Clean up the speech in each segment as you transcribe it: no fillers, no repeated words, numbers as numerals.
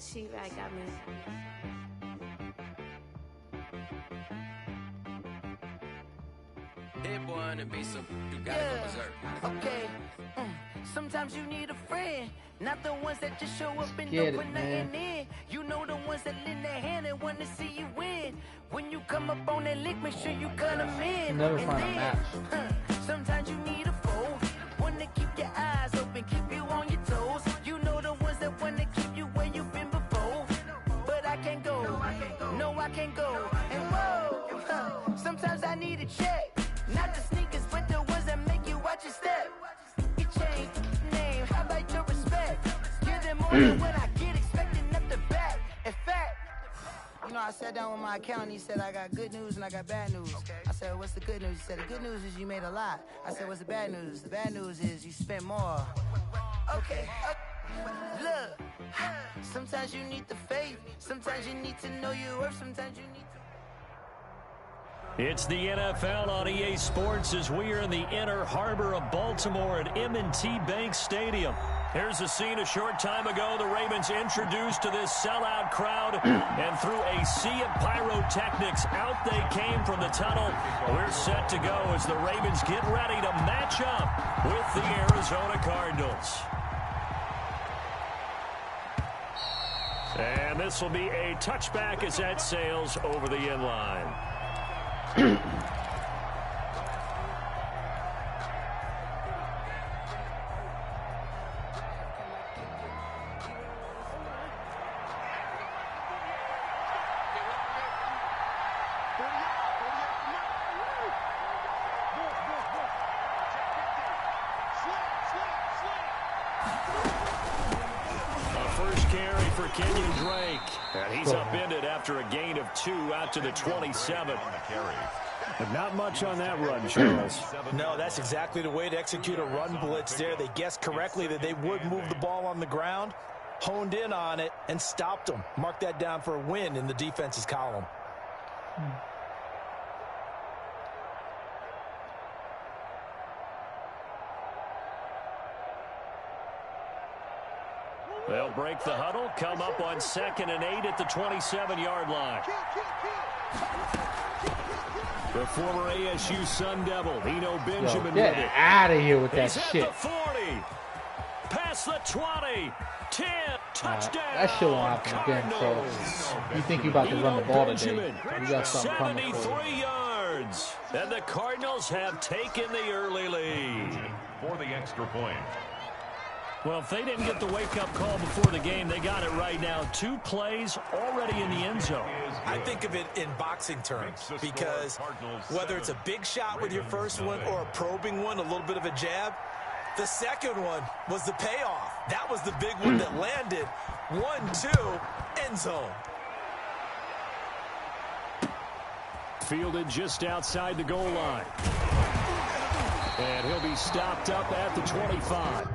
She right got me. Hit one and be some. You gotta go berserk. Okay. Sometimes you need a friend, not the ones that just show up and don't put nothing in. You know the ones that lend their hand and want to see you win. When you come up on that lick, make sure you cut them in. Never find a match. Sometimes you need a foe, one to keep your eyes open, keep you on your toes. You know the ones that want to keep you where you've been before. But I can't go, no I can't go. And whoa, sometimes I need a check, not the sneakers, but the ones that make you watch your step. Change name, how about your respect? Give them more than when I get expecting up the back. In fact, you know, I sat down with my accountant. He said I got good news and I got bad news. I said, what's the good news? He said, the good news is you made a lot. I said, what's the bad news? The bad news is you spent more. Okay. Look, sometimes you need the faith. Sometimes you need to know your worth. Sometimes you need to. It's the NFL on EA Sports as we are in the inner harbor of Baltimore at M&T Bank Stadium. Here's a scene a short time ago. The Ravens introduced to this sellout crowd, and through a sea of pyrotechnics, out they came from the tunnel. We're set to go as the Ravens get ready to match up with the Arizona Cardinals. And this will be a touchback as that sails over the end line. And he's upended after a gain of 2 out to the 27. But not much on that run, Charles. No, that's exactly the way to execute a run blitz there. They guessed correctly that they would move the ball on the ground, honed in on it, and stopped them. Mark that down for a win in the defense's column. They'll break the huddle, come up on 2nd and 8 at the 27-yard line. The former ASU Sun Devil, Eno Benjamin. Get out of here with that shit. He's at the 40, past the 20, 10, touchdown. That shit won't happen again, so you think you about to run the ball today. You got something coming for you. 73 yards. And the Cardinals have taken the early lead. For the extra point. Well, if they didn't get the wake-up call before the game, they got it right now. 2 plays already in the end zone. I think of it in boxing terms because whether it's a big shot with your first one or a probing one, a little bit of a jab, the second one was the payoff. That was the big one that landed. 1-2, end zone. Fielded just outside the goal line. And he'll be stopped up at the 25.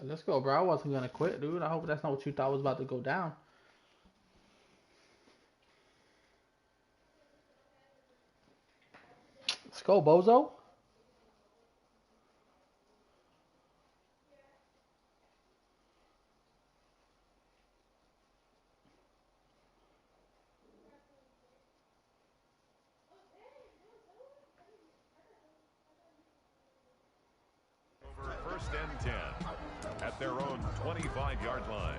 Let's go, bro. I wasn't going to quit, dude. I hope that's not what you thought was about to go down. Let's go, bozo. their own 25-yard line.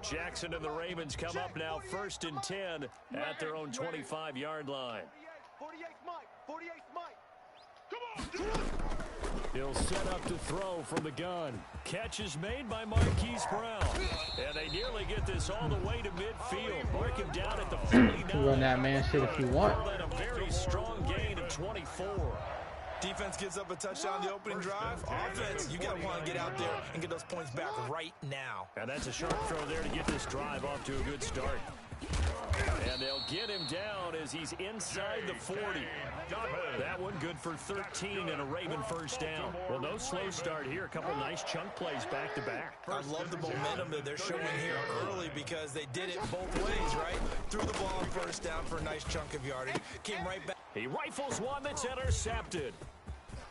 Jackson and the Ravens come up now 1st and 10 at their own 25-yard line. 48 Mike. Come on. He'll set up to throw from the gun. Catch is made by Marquise Brown. And they nearly get this all the way to midfield. Mark him down at the 49. You run that man shit if you want. A very strong gain of 24. Defense gives up a touchdown the opening drive. Offense, you got to want to get out there and get those points back right now. And that's a sharp throw there to get this drive off to a good start. And they'll get him down as he's inside the 40. That one good for 13 and a Raven first down. Well, no slow start here. A couple nice chunk plays back to back. I love the momentum that they're showing here early because they did it both ways, right? Threw the ball on first down for a nice chunk of yardage. Came right back. He rifles one that's intercepted.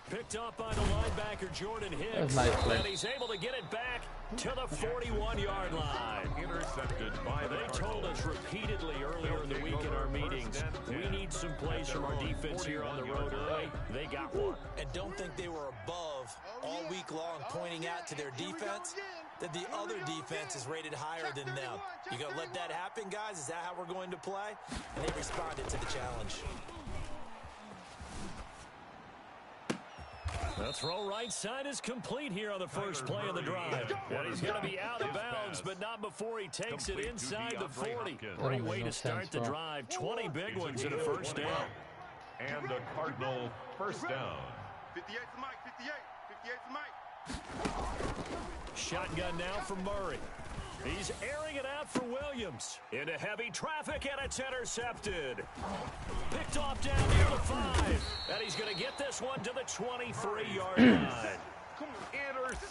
Picked up by the linebacker, Jordan Hicks. Nice play. And he's able to get it back to the 41-yard line. Intercepted by the They told us repeatedly earlier in the week in our meetings, we need some plays from our defense here on the road early. They got one. And don't think they were above all week long pointing out to their defense that the other defense is rated higher than them. You gonna let that happen, guys? Is that how we're going to play? And they responded to the challenge. The throw right side is complete here on the first play of the drive. And he's going to be out of bounds, but not before he takes it inside the 40. Great way to start the drive. 20 big ones in a first down. And the Cardinal first down. 58 for Mike, 58 for Mike. Shotgun now from Murray. He's airing it out for Williams. Into heavy traffic, and it's intercepted. Picked off down near the 5. And he's going to get this one to the 23-yard line.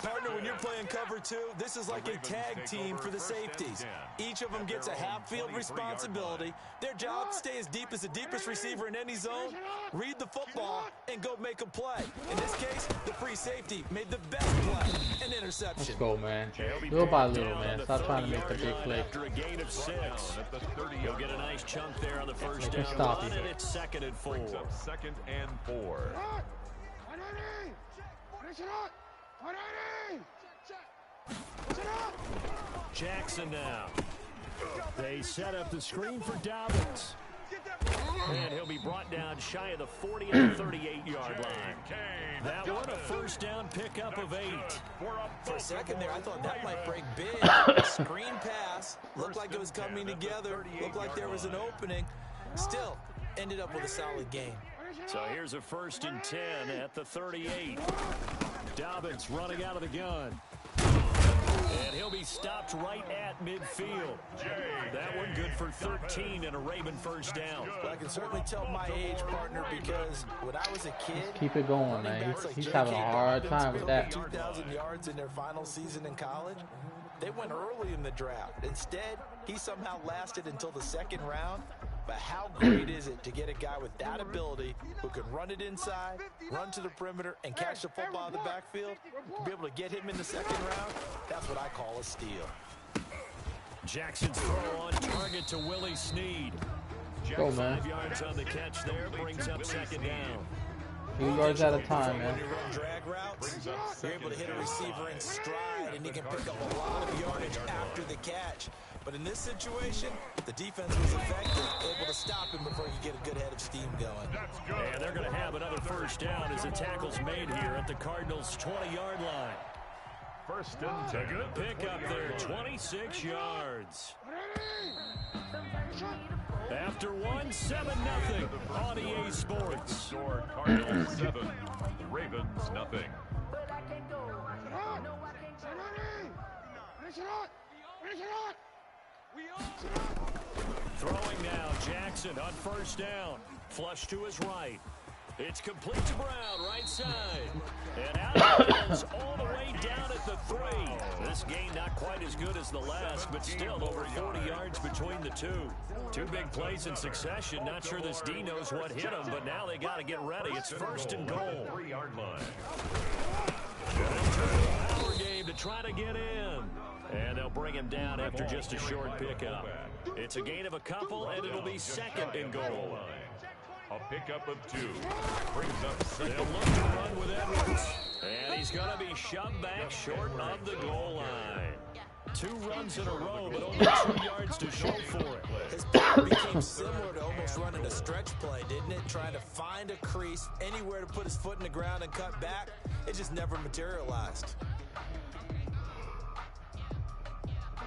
Partner, when you're playing cover 2, this is like a tag team for the safeties. Each of them gets a half-field responsibility. Their job, stay as deep as the deepest receiver in any zone, read the football, and go make a play. In this case, the free safety made the best play, an interception. Let's go, man. Little by little, man. Stop trying to make the big play. After a gain of 6. He'll get a nice chunk there on the first down. Stop And it's 2nd and 4. 2nd and 4. Jackson now. They set up the screen for Dobbins. And he'll be brought down shy of the 40 and 38-yard line. That one a first down pickup of 8. For a second there, I thought that might break big. Screen pass. Looked like it was coming together. Looked like there was an opening. Still, ended up with a solid game. So here's a 1st and 10 at the 38. Dobbins running out of the gun. And he'll be stopped right at midfield. That one good for 13 and a Raven first down. Well, I can certainly tell my age, partner, because when I was a kid, Keep it going, man. He's having a hard time with that. 2,000 yards in their final season in college. They went early in the draft. Instead, he somehow lasted until the 2nd round. But how great is it to get a guy with that ability who can run it inside, run to the perimeter, and catch the football in the backfield? To be able to get him in the 2nd round, that's what I call a steal. Jackson's throw on target to Willie Snead. Go, man. 5 yards on the catch there, brings up 2nd down. 2 yards at a time, man. When you run drag routes, you're able to hit a receiver in stride, and he can pick up a lot of yardage after the catch. But in this situation, the defense was effective, able to stop him before he could get a good head of steam going. And they're going to have another first down as the tackle's made here at the Cardinals' 20-yard line. 1st and 10. A good pickup there, 26 yards. After 7-0 on EA Sports. Score Cardinals 7, Ravens nothing. Throwing now, Jackson on first down. Flush to his right. It's complete to Brown, right side. And out of bounds all the way down at the 3. This game not quite as good as the last, but still over 40 yards between the two. 2 big plays in succession. Not sure this D knows what hit him, but now they got to get ready. It's 1st and goal. 3-yard line. Power game to try to get in. And they'll bring him down after just a short pickup. It's a gain of a couple, and it'll be second and goal. A pickup of 2. Brings up second. They'll look to run with Edwards. And he's going to be shoved back short of the goal line. 2 runs in a row, but only 2 yards to show for it. His play became similar to almost running a stretch play, didn't it? Trying to find a crease, anywhere to put his foot in the ground and cut back. It just never materialized.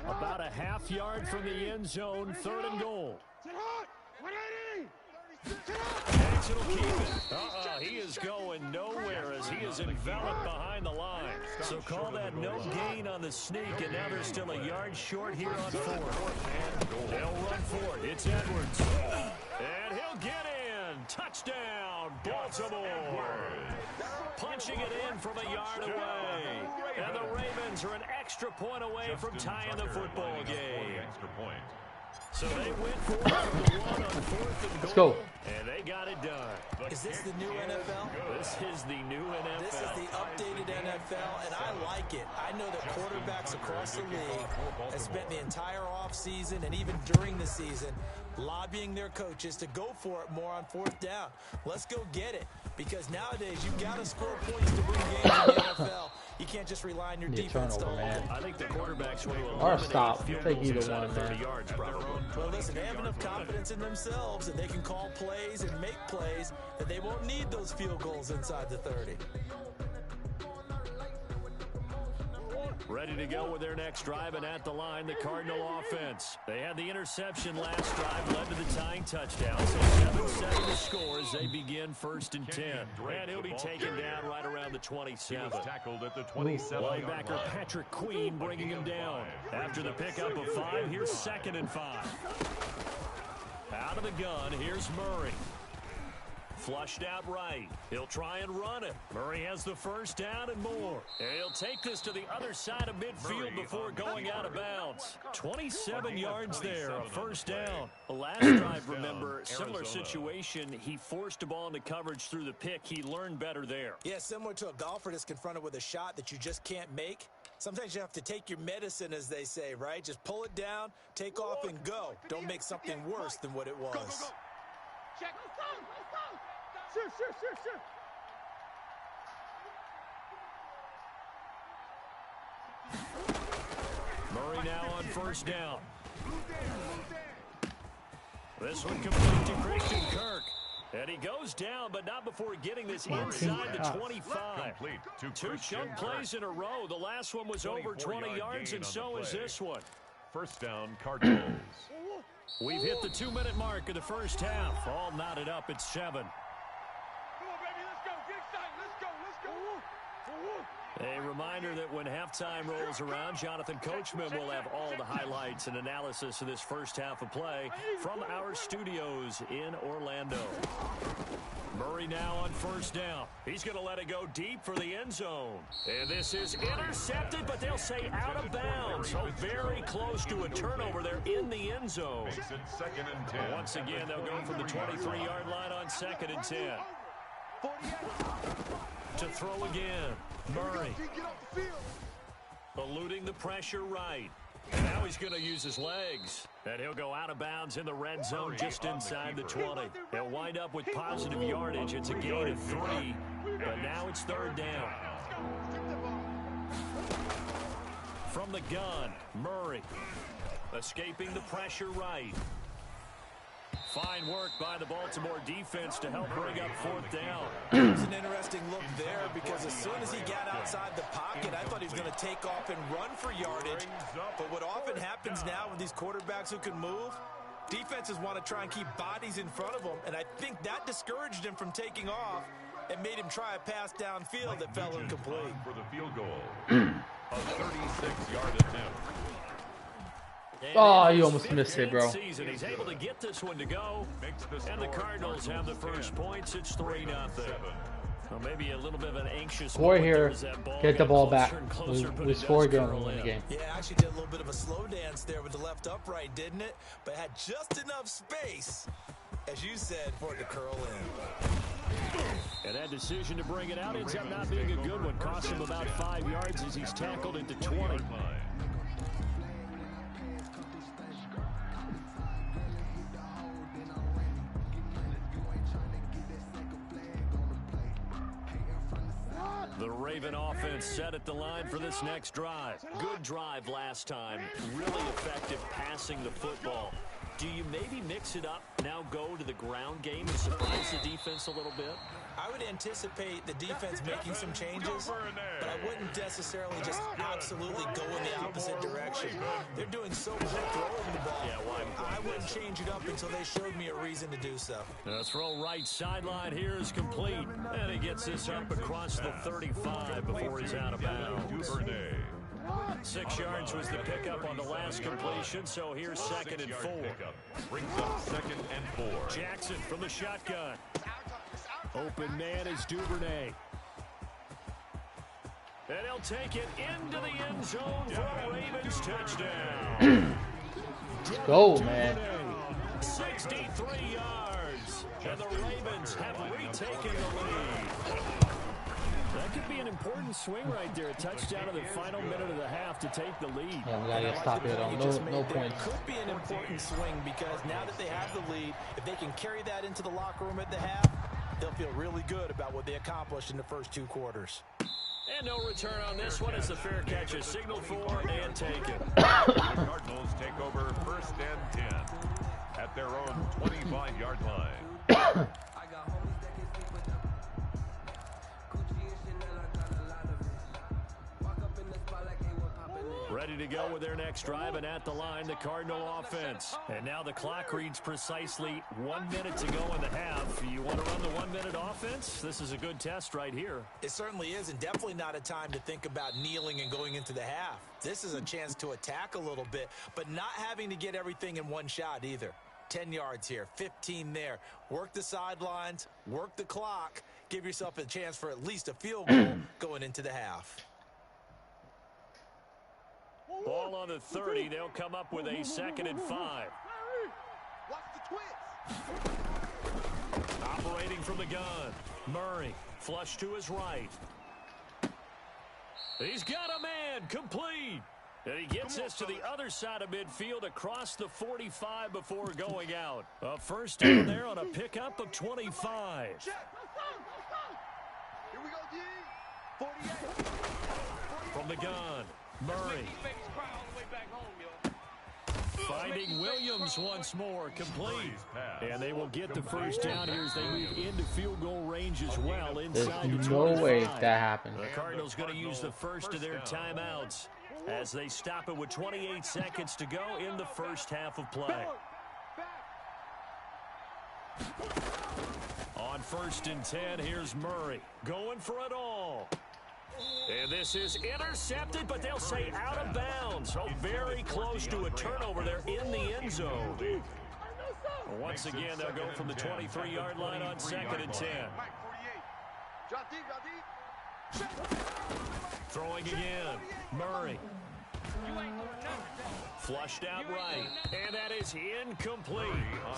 About a half yard from the end zone, 3rd and goal. Jackson will keep it. He is going nowhere as he is enveloped behind the line. So call that no gain on the sneak, and now they're still a yard short here on 4th. They'll run for it. It's Edwards. And he'll get in. Touchdown, Baltimore. Punching it in from a yard away. And the Ravens are an extra point away from tying the football game. So they went for it from the 1 on 4th and goal. Let's go. And they got it done. Is this the new NFL? This is the new NFL. This is the updated NFL, and I like it. I know that quarterbacks across the league have spent the entire offseason and even during the season lobbying their coaches to go for it more on 4th down. Let's go get it, because nowadays you've got to score points to win games in the NFL. You can't just rely on your defense to hold it. I think the quarterbacks want to Or stop. eliminate field Take goals either inside one, of 30 man. yards, probably. Well, listen, they have enough confidence in themselves that they can call plays and make plays that they won't need those field goals inside the 30. Ready to go with their next drive, and at the line, the Cardinal offense. They had the interception last drive, led to the tying touchdown. So 7-7 to score as they begin 1st and 10. And he'll be taken down right around the 27. Tackled at the 27. Linebacker Patrick Queen bringing him down. After the pickup of 5, here's 2nd and 5. Out of the gun, here's Murray. Flushed out right. He'll try and run it. Murray has the 1st down and more. And he'll take this to the other side of midfield before going out of bounds. 27 yards there, 1st down. Last drive, remember, similar situation. He forced a ball into coverage through the pick. He learned better there. Yeah, similar to a golfer that's confronted with a shot that you just can't make. Sometimes you have to take your medicine, as they say, right? Just pull it down, take off, and go. Don't make something worse than what it was. Go, go, go. Check. Let's go. Let's go. Sure. Murray now on 1st down. This one complete to Christian Kirk. And he goes down, but not before getting this inside the 25. 2 chunk plays in a row. The last one was over 20 yards, and so is this one. 1st down, Cardinals. We've hit the 2-minute mark of the 1st half. All knotted up at 7. Come on, baby. Let's go. Get excited. Let's go. A reminder that when halftime rolls around, Jonathan Coachman will have all the highlights and analysis of this 1st half of play from our studios in Orlando. Murray now on 1st down. He's going to let it go deep for the end zone. And this is intercepted, but they'll say out of bounds. So very close to a turnover there in the end zone. Makes it 2nd and 10. Once again, they'll go from the 23-yard line on 2nd and 10. To throw again. Murray. Eluding the pressure right. And now he's going to use his legs. And he'll go out of bounds in the red zone just inside the 20. He'll wind up with positive yardage. It's a gain of 3. But now it's 3rd down. From the gun, Murray. Escaping the pressure right. Fine work by the Baltimore defense to help bring up 4th down. It was an interesting look there, because as soon as he got outside the pocket, I thought he was going to take off and run for yardage. But what often happens now with these quarterbacks who can move, defenses want to try and keep bodies in front of them, and I think that discouraged him from taking off and made him try a pass downfield that fell incomplete. For the field goal. A 36-yard attempt. Oh, you almost missed it, bro. Season. He's able to get this one to go. And the Cardinals have the 1st points. It's 3-0. Well, maybe a little bit of an anxious Score moment here. as that ball Get the got ball closer back. and closer, but We it score does again curl and win the in. game. Yeah, actually did a little bit of a slow dance there with the left upright, didn't it? But had just enough space, as you said, for it to curl in. And that decision to bring it out ends up not being a good one. Cost him about 5 yards as he's tackled at the 20. The Raven offense set at the line for this next drive. Good drive last time. Really effective passing the football. Do you maybe mix it up, now go to the ground game and surprise the defense a little bit? I would anticipate the defense making some changes, but I wouldn't necessarily just absolutely go in the opposite direction. They're doing so good throwing the ball. Yeah, I wouldn't change it up until they showed me a reason to do so. The throw right sideline here is complete. And he gets this up across the 35 before he's out of bounds. 6 yards was the pickup on the last completion, so here's 2nd and 4. Brings up 2nd and 4. Jackson from the shotgun. Open man is Duvernay. And he'll take it into the end zone for a Ravens touchdown. Let's go, man. 63 yards. And the Ravens have retaken the lead. That could be an important swing right there. A touchdown in the final minute of the half to take the lead. Yeah, we gotta get stopped here, though. No points. It could be an important swing because now that they have the lead, if they can carry that into the locker room at the half, they'll feel really good about what they accomplished in the first 2 quarters. And no return on this one as the fair catch is signaled for and taken. The Cardinals take over 1st and 10 at their own 25-yard line. Ready to go with their next drive, and at the line, the Cardinal offense. And now the clock reads precisely 1 minute to go in the half. You want to run the 1-minute offense? This is a good test right here. It certainly is, and definitely not a time to think about kneeling and going into the half. This is a chance to attack a little bit, but not having to get everything in one shot either. 10 yards here, 15 there. Work the sidelines, work the clock, give yourself a chance for at least a field goal going into the half. Ball on the 30. They'll come up with a 2nd and 5. Watch the twitch. Operating from the gun. Murray, flush to his right. He's got a man, complete. And he gets this to the other side of midfield across the 45 before going out. A first down there on a pickup of 25. Check. Here we go, D. 48. From the gun, Murray. Finding Williams once more, complete. And they will get the first down here as they move into field goal range as well inside the 25. There's no way that happened. The Cardinals going to use the first of their timeouts as they stop it with 28 seconds to go in the first half of play. On 1st and 10, here's Murray going for it all. And this is intercepted, but they'll say out of bounds. So very close to a turnover there in the end zone. Once again, they'll go from the 23-yard line on 2nd and 10. Throwing again. Murray. Flushed out right. And that is incomplete.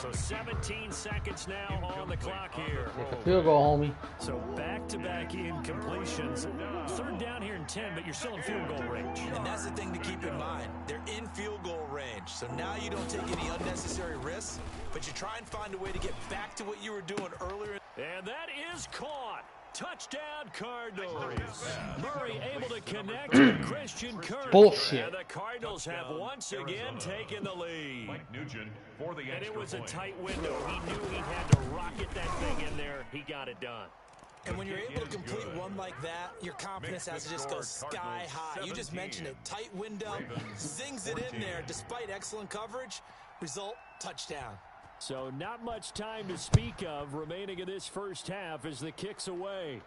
So 17 seconds now on the clock here. Take a field goal, homie. So back-to-back incompletions. 3rd down here in 10, but you're still in field goal range. And that's the thing to keep in mind. They're in field goal range. So now you don't take any unnecessary risks, but you try and find a way to get back to what you were doing earlier. And that is caught. Touchdown, Cardinals. Murray able to connect with Christian Kirk. Bullshit. And the Cardinals have once again taken the lead. Mike Nugent for the extra And it was a point. tight window. He knew he had to rocket that thing in there. He got it done. And when you're able to complete one like that, your confidence has to just go sky high. You just mentioned it. Tight window, zings it in there despite excellent coverage. Result, touchdown. So not much time to speak of remaining in this first half as the kick's away.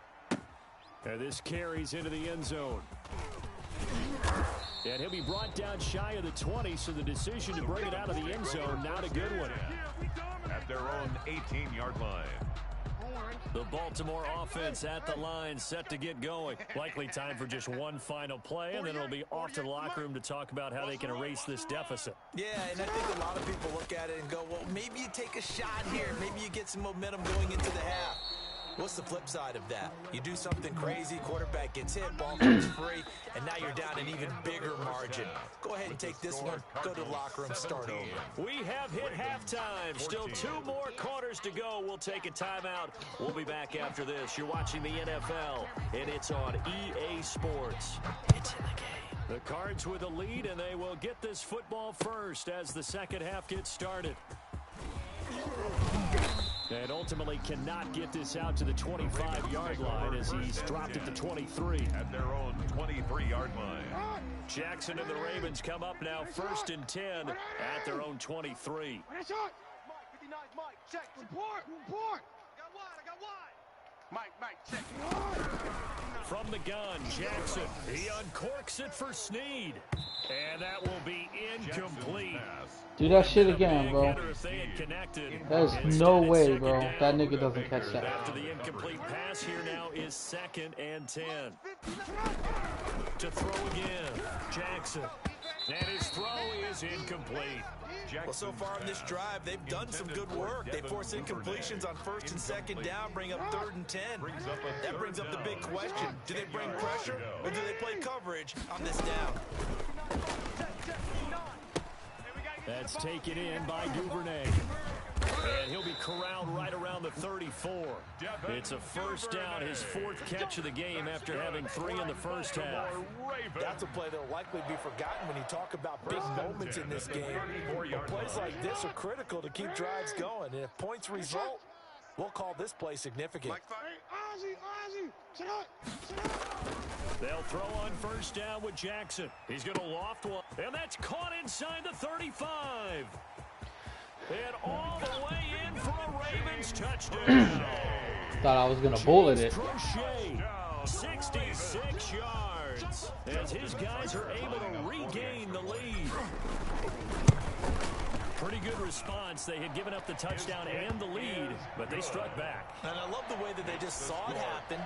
And this carries into the end zone. And he'll be brought down shy of the 20, so the decision to bring it out of the end zone, not a good one. At their own 18-yard line. The Baltimore offense at the line, set to get going. Likely time for just one final play, and then it'll be off to the locker room to talk about how they can erase this deficit. Yeah, and I think a lot of people look at it and go, well, maybe you take a shot here. Maybe you get some momentum going into the half. What's the flip side of that? You do something crazy, quarterback gets hit, ball comes free, and now you're down an even bigger margin. Go ahead and take this one, go to the locker room, start over. We have hit halftime. Still 2 more quarters to go. We'll take a timeout. We'll be back after this. You're watching the NFL, and it's on EA Sports. It's in the game. The Cards with a lead, and they will get this football first as the second half gets started. And ultimately cannot get this out to the 25-yard line as he's dropped it to 23. At their own 23-yard line. Jackson and the Ravens come up now 1st and 10 at their own 23. Mike, 59, Mike, check, report. I got wide. Mike, check. From the gun, Jackson, he uncorks it for Snead. And that will be incomplete. Do that shit again, bro. There's no way, bro. That nigga doesn't catch that. After the incomplete pass, here now is 2nd and 10. To throw again, Jackson. And his throw is incomplete. Well, so far in this drive, they've done some good work. They force incompletions on 1st and 2nd down, bring up 3rd and 10. That brings up the big question. Do they bring pressure or do they play coverage on this down? That's taken in by Duvernay. And he'll be corralled right around the 34. It's a first down, his 4th catch of the game after having 3 in the first half. That's a play that will likely be forgotten when you talk about big moments in this game. But plays like this are critical to keep drives going. And if points result, we'll call this play significant. They'll throw on first down with Jackson. He's going to loft one. And that's caught inside the 35. And all the way in for a Ravens touchdown. Thought I was going to bullet it. Crochet, 66 yards. As his guys are able to regain the lead. Pretty good response. They had given up the touchdown and the lead, but they struck back. And I love the way that they just saw it happen.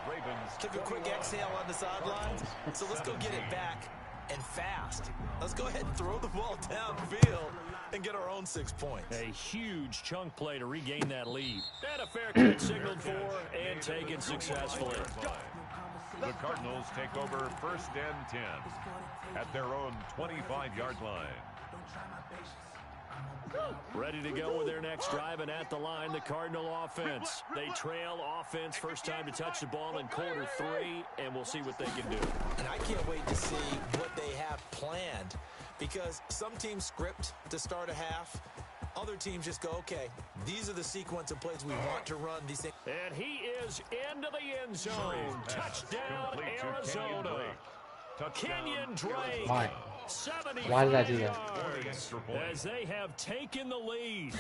Took a quick exhale on the sidelines. So let's go get it back and fast. Let's go ahead and throw the ball downfield and get our own 6 points. A huge chunk play to regain that lead. And a fair catch signaled for and taken successfully. The Cardinals take over 1st and 10 at their own 25-yard line. Ready to go with their next drive, and at the line, the Cardinal offense. They trail offense, first time to touch the ball in quarter 3, and we'll see what they can do. And I can't wait to see what they have planned, because some teams script to start a half. Other teams just go, okay, these are the sequence of plays we want to run. These things. And he is into the end zone. Touchdown, Arizona. Kenyon Drake. Why? Why did I do that? As they have taken the lead.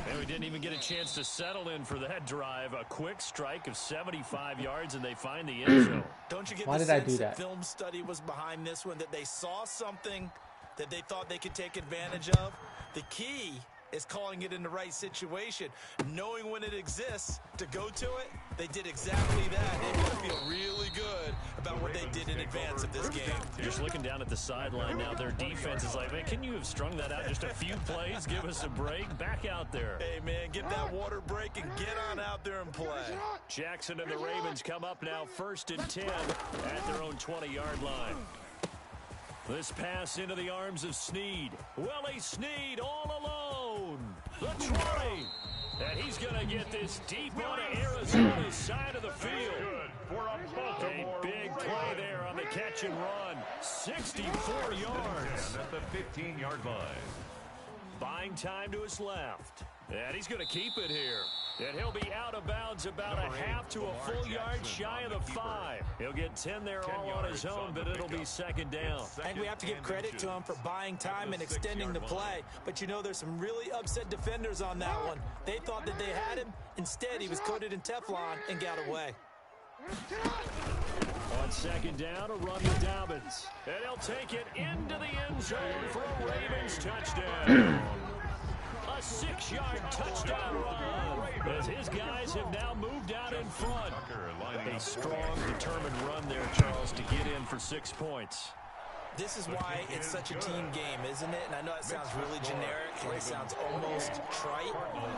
And we didn't even get a chance to settle in for that drive. A quick strike of 75 yards, and they find the end zone. Don't you get Why the did I sense do that that? film study was behind this one, that they saw something that they thought they could take advantage of? The key is calling it in the right situation, knowing when it exists to go to it. They did exactly that. They want to feel really good about what they did in advance of this game. Just looking down at the sideline now, their defense is like, man, can you have strung that out just a few plays? Give us a break. Back out there. Hey, man, get that water break and get on out there and play. Jackson and the Ravens come up now 1st and 10 at their own 20-yard line. This pass into the arms of Snead. Willie Snead all alone. The 20. And he's going to get this deep onto Arizona's side of the field. A big play there on the catch and run. 64 yards. At the 15-yard line. Buying time to his left. And he's going to keep it here. And he'll be out of bounds about a half to a full yard shy of the 5. He'll get 10 there all on his own, but it'll be 2nd down. I think we have to give credit to him for buying time and extending the play. But, you know, there's some really upset defenders on that one. They thought that they had him. Instead, he was coated in Teflon and got away. On 2nd down, a run to Dobbins. And he'll take it into the end zone for a Ravens touchdown. A 6-yard touchdown run as his guys have now moved out in front. A strong, determined run there, Charles, to get in for 6 points. This is why it's such a team game, isn't it? And I know that sounds really generic and it sounds almost trite,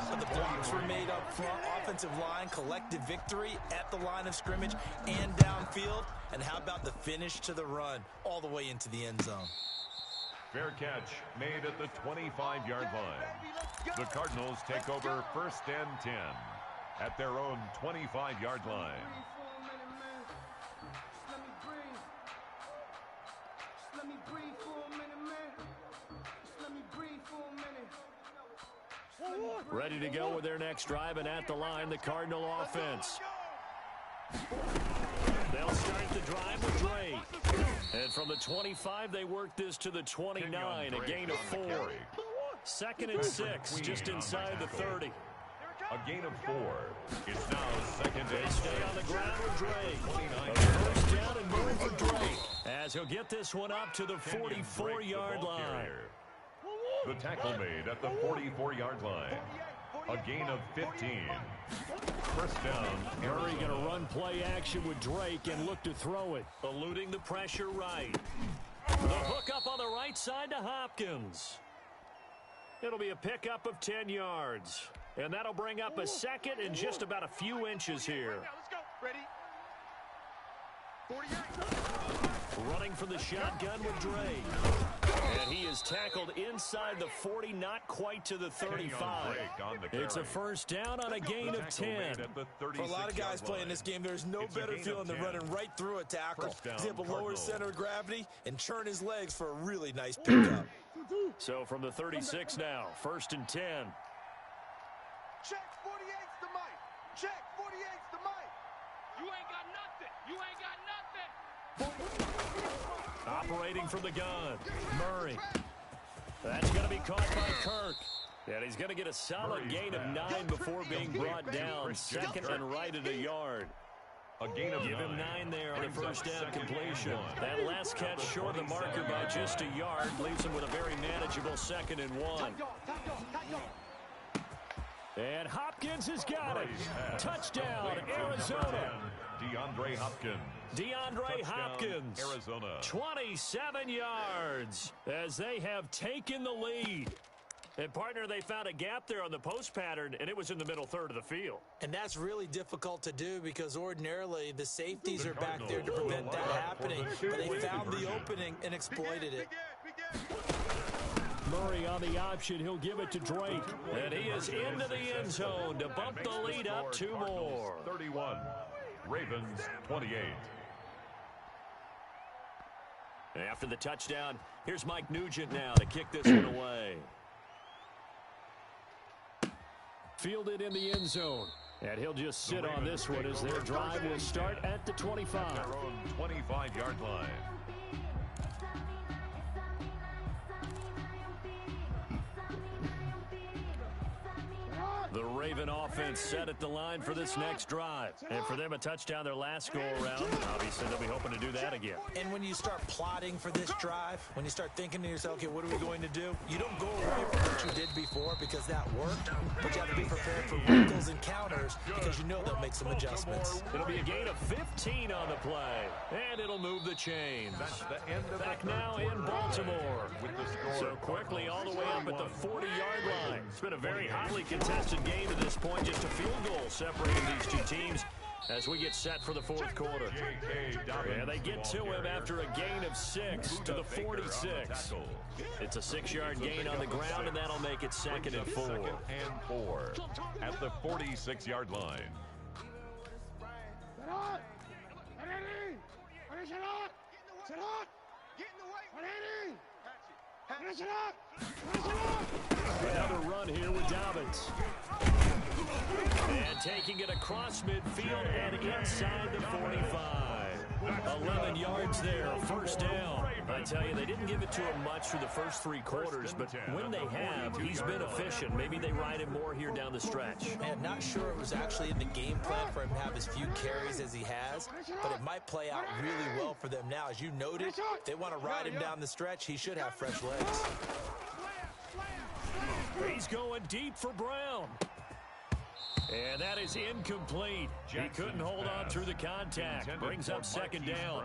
but the blocks were made up front, offensive line, collective victory at the line of scrimmage and downfield. And how about the finish to the run all the way into the end zone? Fair catch made at the 25-yard line. The Cardinals take over 1st and 10 at their own 25-yard line. Ready to go with their next drive, and at the line, the Cardinal offense. They'll start the drive with Drake. And from the 25, they work this to the 29, a gain of 4. 2nd and 6, just inside the 30. A gain of 4. It's now 2nd and They stay on the ground with Drake. A first down and more for Drake, as he'll get this one up to the 44-yard line. The tackle made at the 44-yard line. A gain of 15. First down. Murray going to run play action with Drake and look to throw it. Eluding the pressure right. The hook up on the right side to Hopkins. It'll be a pickup of 10 yards. And that'll bring up a 2nd and just about a few inches here. Let's go. Ready? 48. Running from the shotgun with Drake. And he is tackled inside the 40, not quite to the 35. It's a first down on a gain of 10. For a lot of guys playing this game, there's no better feeling than running right through a tackle. He's able to lower center of gravity and churn his legs for a really nice pickup. So from the 36 now, 1st and 10. Check 48's the mic. Check 48's the mic. You ain't got nothing. You ain't got nothing. Operating from the gun, Murray. That's going to be caught by Kirk. And he's going to get a solid gain of 9 before being brought down. 2nd and right at a yard. A gain of Give him 9 there on the first down completion. That last catch short of the marker by just a yard leaves him with a very manageable 2nd and 1. And Hopkins has got it. Touchdown, Arizona. DeAndre Hopkins. DeAndre Hopkins, Arizona. 27 yards as they have taken the lead. And, partner, they found a gap there on the post pattern, and it was in the middle third of the field. And that's really difficult to do because ordinarily the safeties are back there to prevent that happening. But they found the opening and exploited it. Murray on the option. He'll give it to Drake. And he is into the end zone to bump the lead up 2 more. 31. Ravens 28. After the touchdown, here's Mike Nugent now to kick this one away. Fielded in the end zone. And he'll just sit on this one as their drive will start at the 25. Their own 25-yard line. The Raven offense set at the line for this next drive. And for them, a touchdown their last go-around. Obviously, they'll be hoping to do that again. And when you start plotting for this drive, when you start thinking to yourself, okay, what are we going to do? You don't go away from what you did before because that worked, but you have to be prepared for wrinkles and counters because you know they'll make some adjustments. It'll be a gain of 15 on the play, and it'll move the chains. Back now in Baltimore. So quickly all the way up at the 40-yard line. It's been a very hotly contested game to this point. Just a field goal separating these two teams as we get set for the fourth quarter. And they get to him after a gain of 6 to the 46. It's a 6-yard gain on the ground, and that'll make it 2nd and 4. 2nd and 4 at the 46-yard line. Another run here with Dobbins. And taking it across midfield and inside the 45. 11 yards there, first down. I tell you, they didn't give it to him much through the first 3 quarters, but when they have, he's been efficient. Maybe they ride him more here down the stretch. Man, not sure it was actually in the game plan for him to have as few carries as he has, but it might play out really well for them now. As you noted, if they want to ride him down the stretch, he should have fresh legs. He's going deep for Brown. And that is incomplete. He couldn't hold on through the contact. Brings up 2nd down.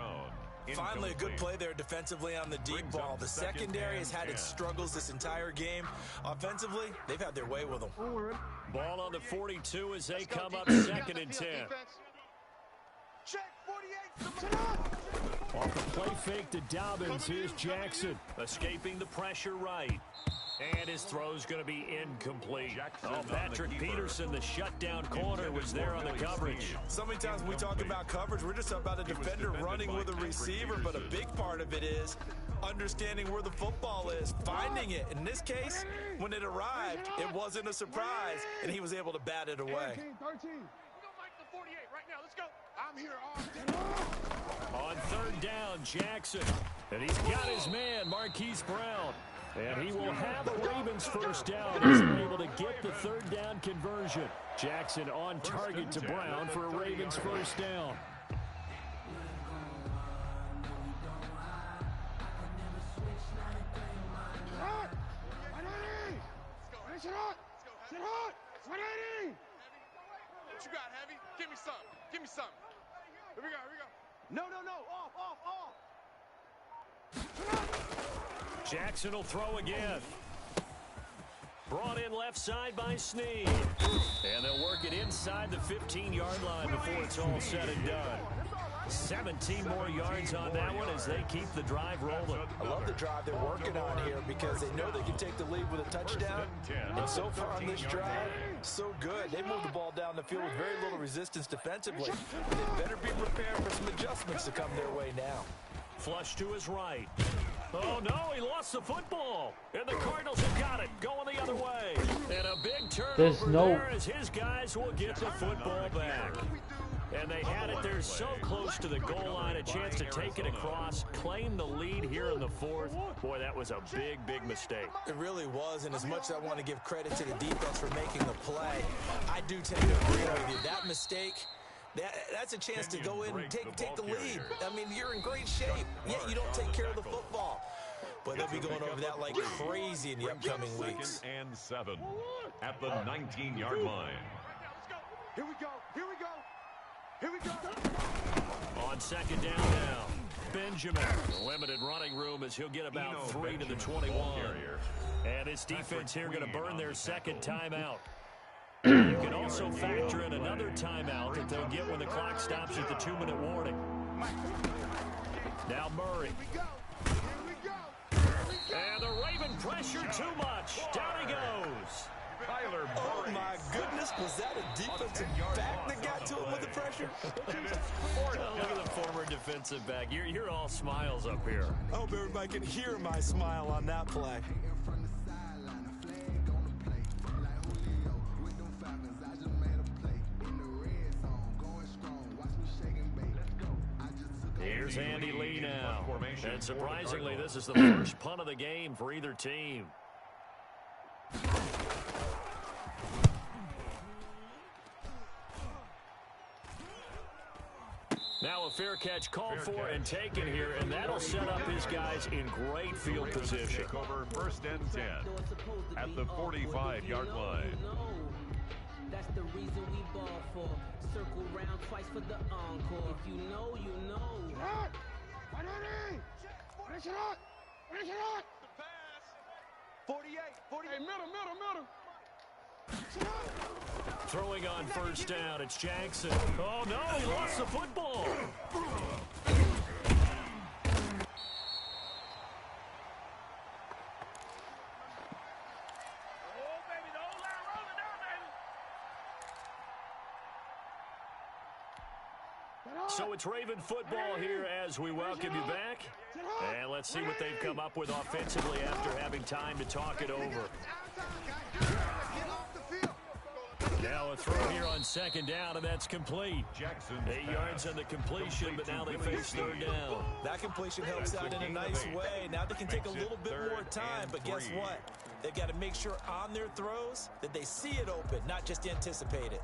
Finally, a good play there defensively on the deep ball. The secondary has had its struggles this entire game. Offensively, they've had their way with them. Ball on the 42 as they come up 2nd and 10. Check 48. Off the play fake to Dobbins, here's Jackson. Escaping the pressure right. And his throw's going to be incomplete. Patrick Peterson, the shutdown corner, was there on the coverage. So many times when we talk about coverage, we're just about a defender running with a receiver, but a big part of it is understanding where the football is, finding it. In this case, when it arrived, it wasn't a surprise, and he was able to bat it away. 13. We're going to make the 48 right now. Let's go. I'm here all day. On 3rd down, Jackson. And he's got his man, Marquise Brown. And he will have the Ravens first down as they're able to get the 3rd down conversion. Jackson on target to Brown for a Ravens first down. Sit hot! 180! What you got, Heavy? Give me something. Give me something. Here we go, here we go. No. Off. Jackson will throw again. Brought in left side by Snead. And they'll work it inside the 15-yard line before it's all said and done. 17 more yards on that one as they keep the drive rolling. I love the drive they're working on here because they know they can take the lead with a touchdown. And so far on this drive, so good. They moved the ball down the field with very little resistance defensively. They better be prepared for some adjustments to come their way now. Flush to his right. Oh, no, he lost the football. And the Cardinals have got it, going the other way. And a big turnover there as his guys will get the football back. And they had it there so close to the goal line, a chance to take it across, claim the lead here in the 4th. Boy, that was a big, big mistake. It really was, and as much as I want to give credit to the defense for making the play, I do tend to agree with you. That mistake, that's a chance to go in and take the lead. I mean, you're in great shape, yet you don't take care of the football. But they'll be going over that like crazy in the upcoming weeks. 2nd and 7 at the 19-yard line. Here we go. On 2nd down now, Benjamin. Limited running room as he'll get about 3 to the 21. And this defense here going to burn their 2nd timeout. You can also factor in another timeout that they'll get when the clock stops at the 2-minute warning. Now Murray. And the Raven pressure too much. Down he goes. Oh, my goodness. Was that a defensive back that got to him with the pressure? Look at the former defensive back. You're all smiles up here. I hope everybody can hear my smile on that play. Here's Andy Lee now. And surprisingly, this is the first punt of the game for either team. Now a fair catch called for and taken here, and that'll set up his guys in great field position. Take over 1st and 10 at the 45-yard line. That's the reason we ball for. Circle round twice for the encore. If you know, you know. 48. Hey, middle. Throwing on 1st down, it's Jackson. Oh, no, he lost the football. So it's Raven football here as we welcome you back. And let's see what they've come up with offensively after having time to talk it over. Now a throw here on 2nd down, and that's complete. 8 yards on the completion, but now they face 3rd down. That completion helps out in a nice way. Now they can take a little bit more time, but guess what? They've got to make sure on their throws that they see it open, not just anticipate it.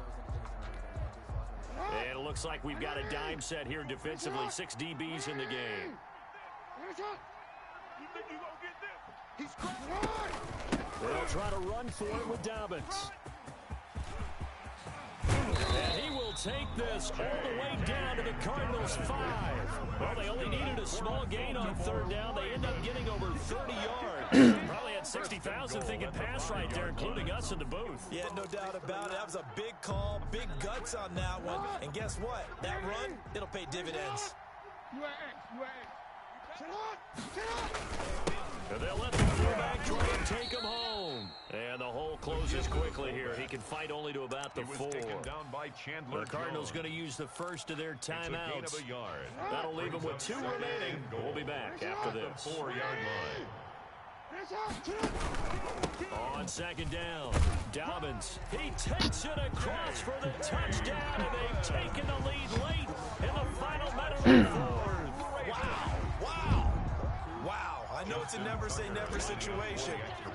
And it looks like we've got a dime set here defensively. 6 DBs in the game. They'll try to run for it with Dobbins. And he will take this all the way down to the Cardinals' 5. Well, they only needed a a small gain on third down. They end up getting over 30 yards. Probably had 60,000 thinking pass right there, including us in the booth. Yeah, no doubt about it. That was a big call, big guts on that one. And guess what? That run, it'll pay dividends. And they'll let the quarterback try and take him home. And the hole closes quickly here. He can fight only to about the 4. The Cardinals going to use the first of their timeouts. That'll leave them with 2 remaining. We'll be back after this. 4-yard line. On second down, Dobbins. He takes it across for the touchdown, and they've taken the lead late in the final minute of the fourth. Wow. I know it's a never-say-never situation,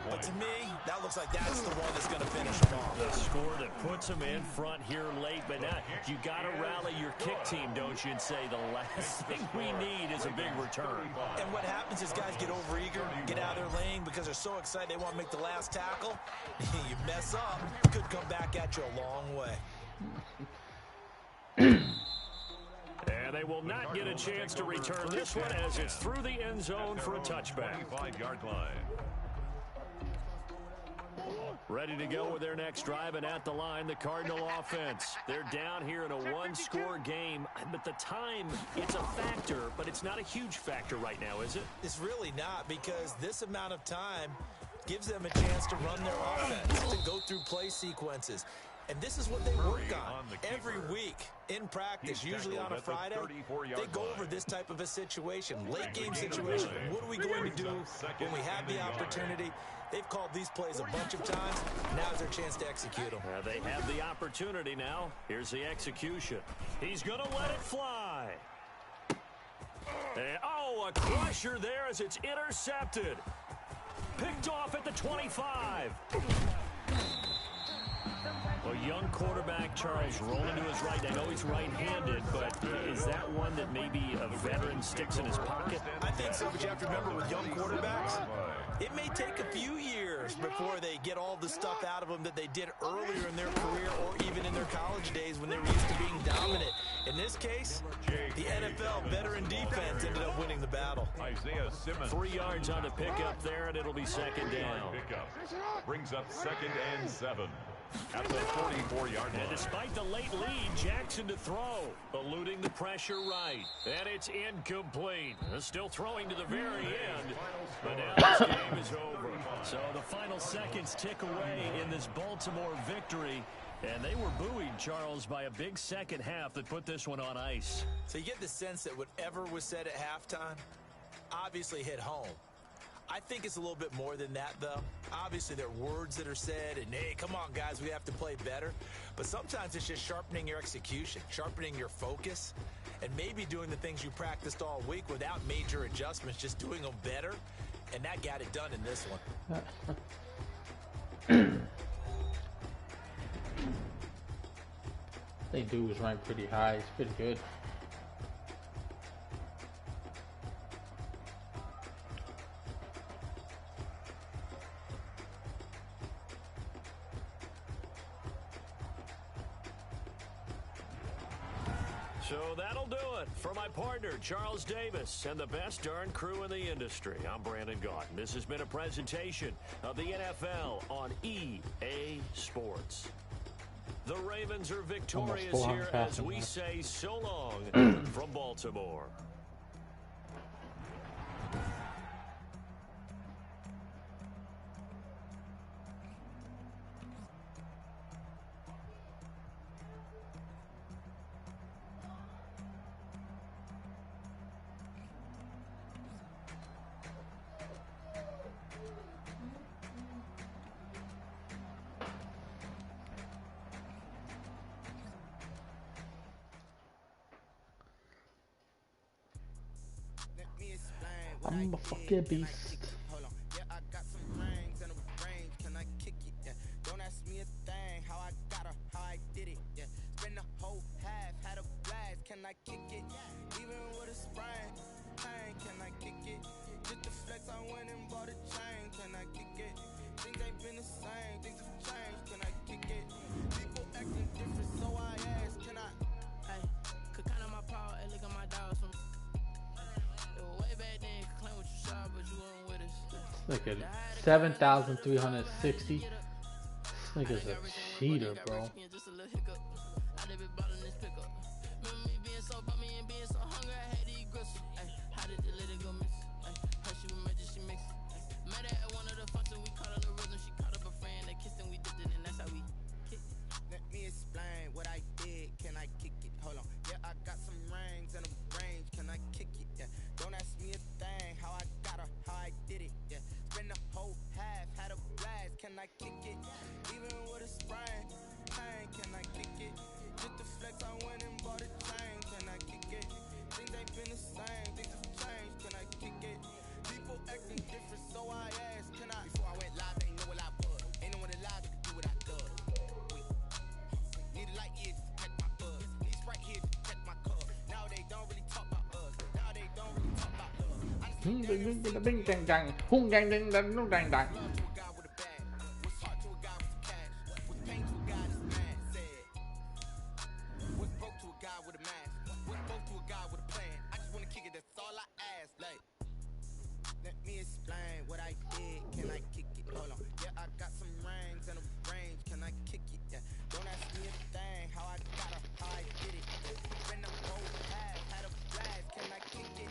but to me, that looks like that's the one that's going to finish them off. The score that puts them in front here late, but now you got to rally your kick team, don't you, and say the last thing we need is a big return. And what happens is guys get overeager, get out of their lane because they're so excited they want to make the last tackle. You mess up, could come back at you a long way. And they will not get a chance to return this one as it's through the end zone for a touchback. 25-yard line. Ready to go with their next drive, and at the line, the Cardinal offense. They're down here in a one-score game, but the time, it's a factor, but it's not a huge factor right now, is it? It's really not, because this amount of time gives them a chance to run their offense, to go through play sequences. And this is what they work on every week in practice, usually on a Friday. They go over this type of a situation, late game situation. What are we going to do when we have the opportunity? They've called these plays a bunch of times. Now's their chance to execute them. They have the opportunity now. Here's the execution. He's going to let it fly. And, a crusher there as it's intercepted. Picked off at the 25. Well, young quarterback Charles rolling to his right. I know he's right-handed, but is that one that maybe a veteran sticks in his pocket? I think so, but you have to remember with young quarterbacks, it may take a few years before they get all the stuff out of them that they did earlier in their career or even in their college days when they were used to being dominant. In this case, the NFL veteran defense ended up winning the battle. Isaiah Simmons. 3 yards on the pickup there, and it'll be second down. Pickup brings up 2nd and 7. At the 44-yard line. And despite the late lead, Jackson to throw. Eluding the pressure right. And it's incomplete. Still throwing to the very end. But now this game is over. So the final seconds tick away in this Baltimore victory. And they were buoyed, Charles, by a big second half that put this one on ice. So you get the sense that whatever was said at halftime obviously hit home. I think it's a little bit more than that, though. Obviously, there are words that are said, and, hey, come on, guys, we have to play better. But sometimes it's just sharpening your execution, sharpening your focus, and maybe doing the things you practiced all week without major adjustments, just doing them better. And that got it done in this one. They do was ranked pretty high. It's pretty good. So that'll do it for my partner, Charles Davis, and the best darn crew in the industry. I'm Brandon Gaudin. This has been a presentation of the NFL on EA Sports. The Ravens are victorious here as we say so long from Baltimore. I'm a fucking beast. Hold on. Yeah, I got some rings and a range. Can I kick it? Yeah. Don't ask me a thing. How I got her, how I did it. Yeah. Spend the whole half, had a blast. Can I kick it? Even with a sprain. Pain, can I kick it? Just the flex, I went and bought a chain. Can I kick it? Things ain't been the same. Things have changed. Can I kick it? People acting different, so I asked, can I? Hey, could count on my power and look at my dogs from. Look at 7,360. This nigga's a cheater, bro. Let me explain what I did. Can I kick it? Hold on. Yeah, I got some rings and a range. Can I kick it? Yeah. Don't ask me a thing. How I got her, how I did it. Yeah. Spend the whole half, had a blast. Can I kick it? Even with a sprain, pain. Can I kick it? Just the flex, I went and bought a chain. Can I kick it? Things ain't been the same. Things have changed. Can I kick it? People acting different, so I asked. Can I? Before I went live, ain't know what I was. Ain't no one alive that could do what I do. Need a light years to catch my buzz. Need Sprite here to catch my cup. Now they don't really talk about us. Now they don't really talk about love. Hung dang dang, dang dang dang. Love to a guy with a bag. What's hard to a guy with some cash? What's pain to a guy that's mad? Said. What's broke to a guy with a mask? What's broke to a guy with a plan? I just wanna kick it, that's all I ask. Like, let me explain what I did. Can I kick it? Hold on. Yeah, I got some rings and a range. Can I kick it? Yeah. Don't ask me a thing. How I got her, how I did it. Yeah. Spend the whole half, had a blast. Can I kick it?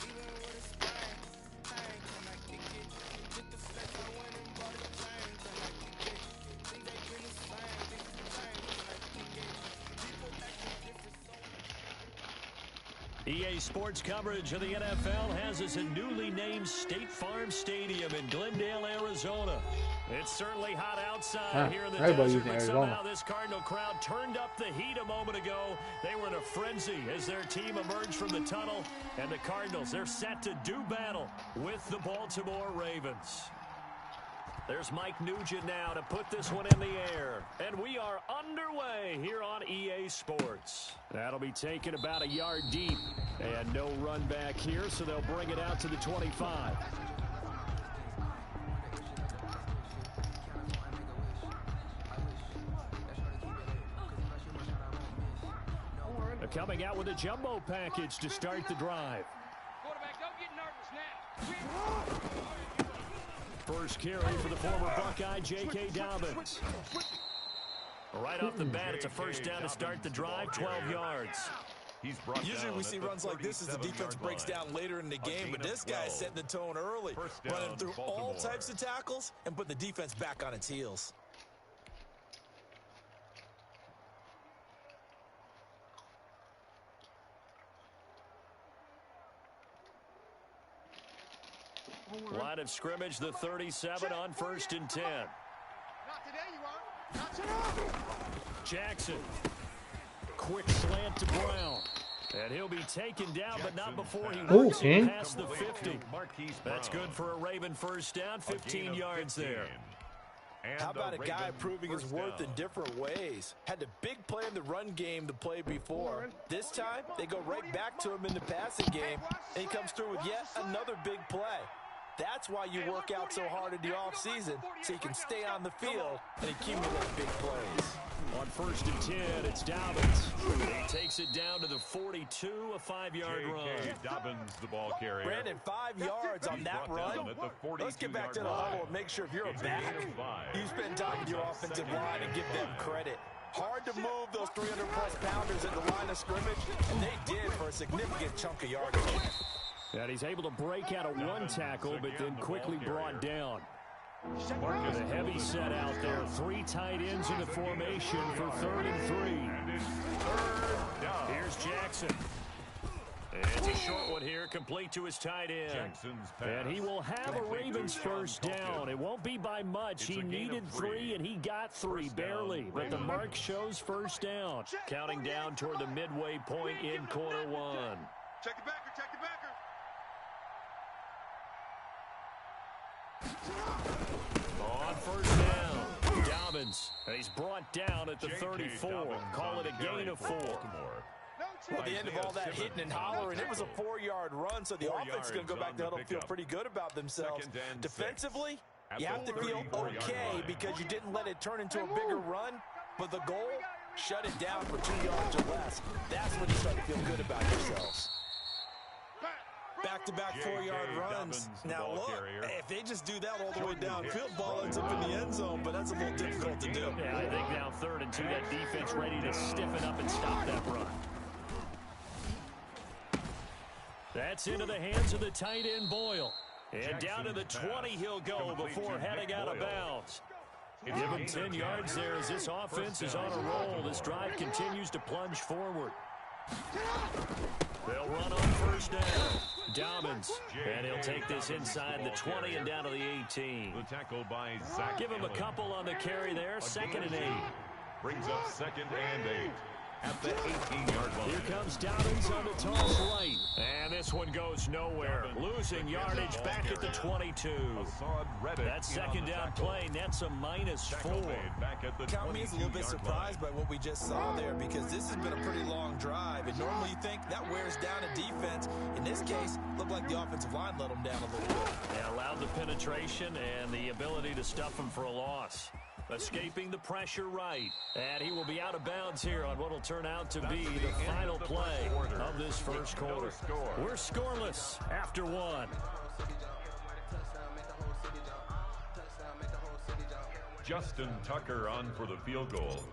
Even with a sprain, pain. Can I kick it? Just the flex, I went and bought a chain. Can I kick it? Things ain't been the same. Things have changed. Can I kick it? People acting different, so EA Sports coverage of the NFL has us at newly named State Farm Stadium in Glendale, Arizona. It's certainly hot outside here in the desert, but somehow this Cardinal crowd turned up the heat a moment ago. They were in a frenzy as their team emerged from the tunnel, and the Cardinals, they're set to do battle with the Baltimore Ravens. There's Mike Nugent now to put this one in the air. And we are underway here on EA Sports. That'll be taken about a yard deep. And no run back here, so they'll bring it out to the 25. They're coming out with a jumbo package to start the drive. Quarterback, don't get nervous now. First carry for the former Buckeye, J.K. Dobbins. Right off the bat, it's a first down to start the drive, 12 yards. Usually we see runs like this as the defense breaks down later in the game, but this guy's setting the tone early, running through all types of tackles and put the defense back on its heels. Line of scrimmage, the 37 on 1st and 10. Not today, you won't. Not today. Jackson. Quick slant to Brown. And he'll be taken down, but not before he works it past the 50. That's good for a Raven first down, 15 yards there. How about a guy proving his worth in different ways? Had the big play in the run game the play before. This time, they go right back to him in the passing game, and he comes through with yet another big play. That's why you work out so hard in the offseason, so you can stay on the field and accumulate big plays. On 1st and 10, it's Dobbins. He takes it down to the 42, a 5-yard run. Dobbins, the ball carrier. Brandon, 5 yards on that run. Let's get back to the huddle and make sure if you're a back, you spend time with your offensive line and give them credit. Hard to move those 300-plus pounders at the line of scrimmage, and they did for a significant chunk of yardage. And he's able to break out of one tackle, but then quickly brought down. With a heavy set out there. 3 tight ends in the formation for 3rd and 3. Here's Jackson. It's a short one here, complete to his tight end. And he will have a Ravens first down. It won't be by much. He needed 3, and he got 3, barely. But the mark shows first down. Counting down toward the midway point in quarter 1. Check the backer, check the backer. On 1st down, Dobbins. And he's brought down at the 34. Call it a gain of 4. Well, at the end of all that hitting and hollering, it was a 4-yard run, so the offense is going to go back to the huddle and feel pretty good about themselves. Defensively, you have to feel okay because you didn't let it turn into a bigger run, but the goal, shut it down for 2 yards or less. That's when you start to feel good about yourselves. Back back-to-back 4-yard runs. Now, look, if they just do that all the way downfield, ball ends up in the end zone, but that's a little difficult to do. Yeah, I think now 3rd and 2, that defense ready to stiffen up and stop that run. That's into the hands of the tight end, Boyle. And down to the 20 he'll go before heading out of bounds. Give him 10 yards there as this offense is on a roll. This drive continues to plunge forward. They'll run on 1st down. Dobbins. And he'll take this inside the 20 and down to the 18. The tackle by Zach. Give him a couple on the carry there. 2nd and 8. Brings up 2nd and 8. At the 18-yard line. Here comes Dobbins on the toss right. And this one goes nowhere. Losing yardage back at the 22. That 2nd down play nets a -4. Count me as a little bit surprised by what we just saw there, because this has been a pretty long drive. And normally you think that wears down a defense. In this case, looked like the offensive line let them down a little bit. Yeah, allowed the penetration and the ability to stuff them for a loss. Escaping the pressure right. And he will be out of bounds here on what will turn out to be the final play of this first quarter. We're scoreless after 1. Justin Tucker on for the field goal.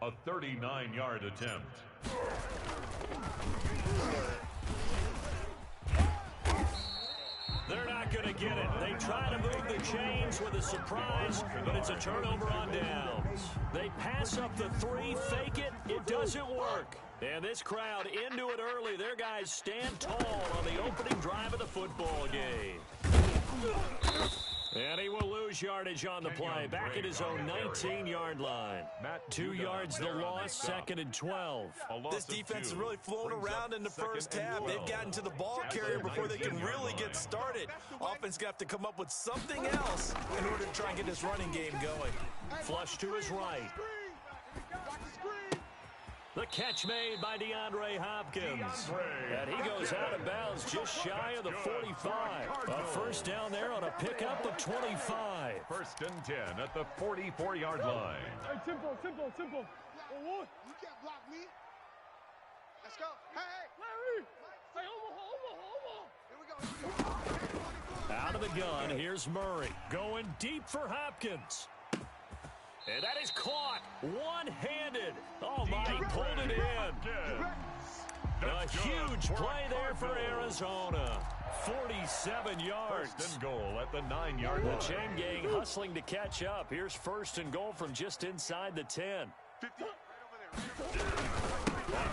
A 39-yard attempt. They're not going to get it. They try to move the chains with a surprise, but it's a turnover on downs. They pass up the 3, fake it. It doesn't work. And this crowd into it early. Their guys stand tall on the opening drive of the football game. And he will lose yardage on the play, back at his own 19-yard line. 2 yards the loss, 2nd and 12. This defense is really flown around in the first half. They've gotten to the ball carrier before they can really get started. Offense got to come up with something else in order to try and get this running game going. Flush to his right. The catch made by DeAndre Hopkins. And he goes out of bounds just shy of the 45. A 1st down there on a pickup of 25. 1st and 10 at the 44-yard line. Hey, simple. You can't block me. Let's go. Hey. Larry. Hey, over. Here we go. Out of the gun, here's Murray. Going deep for Hopkins. And that is caught one-handed. Oh, my, he pulled it in. A huge play there for Arizona. 47 yards. 1st and goal at the 9-yard line. The chain gang hustling to catch up. Here's 1st and goal from just inside the 10.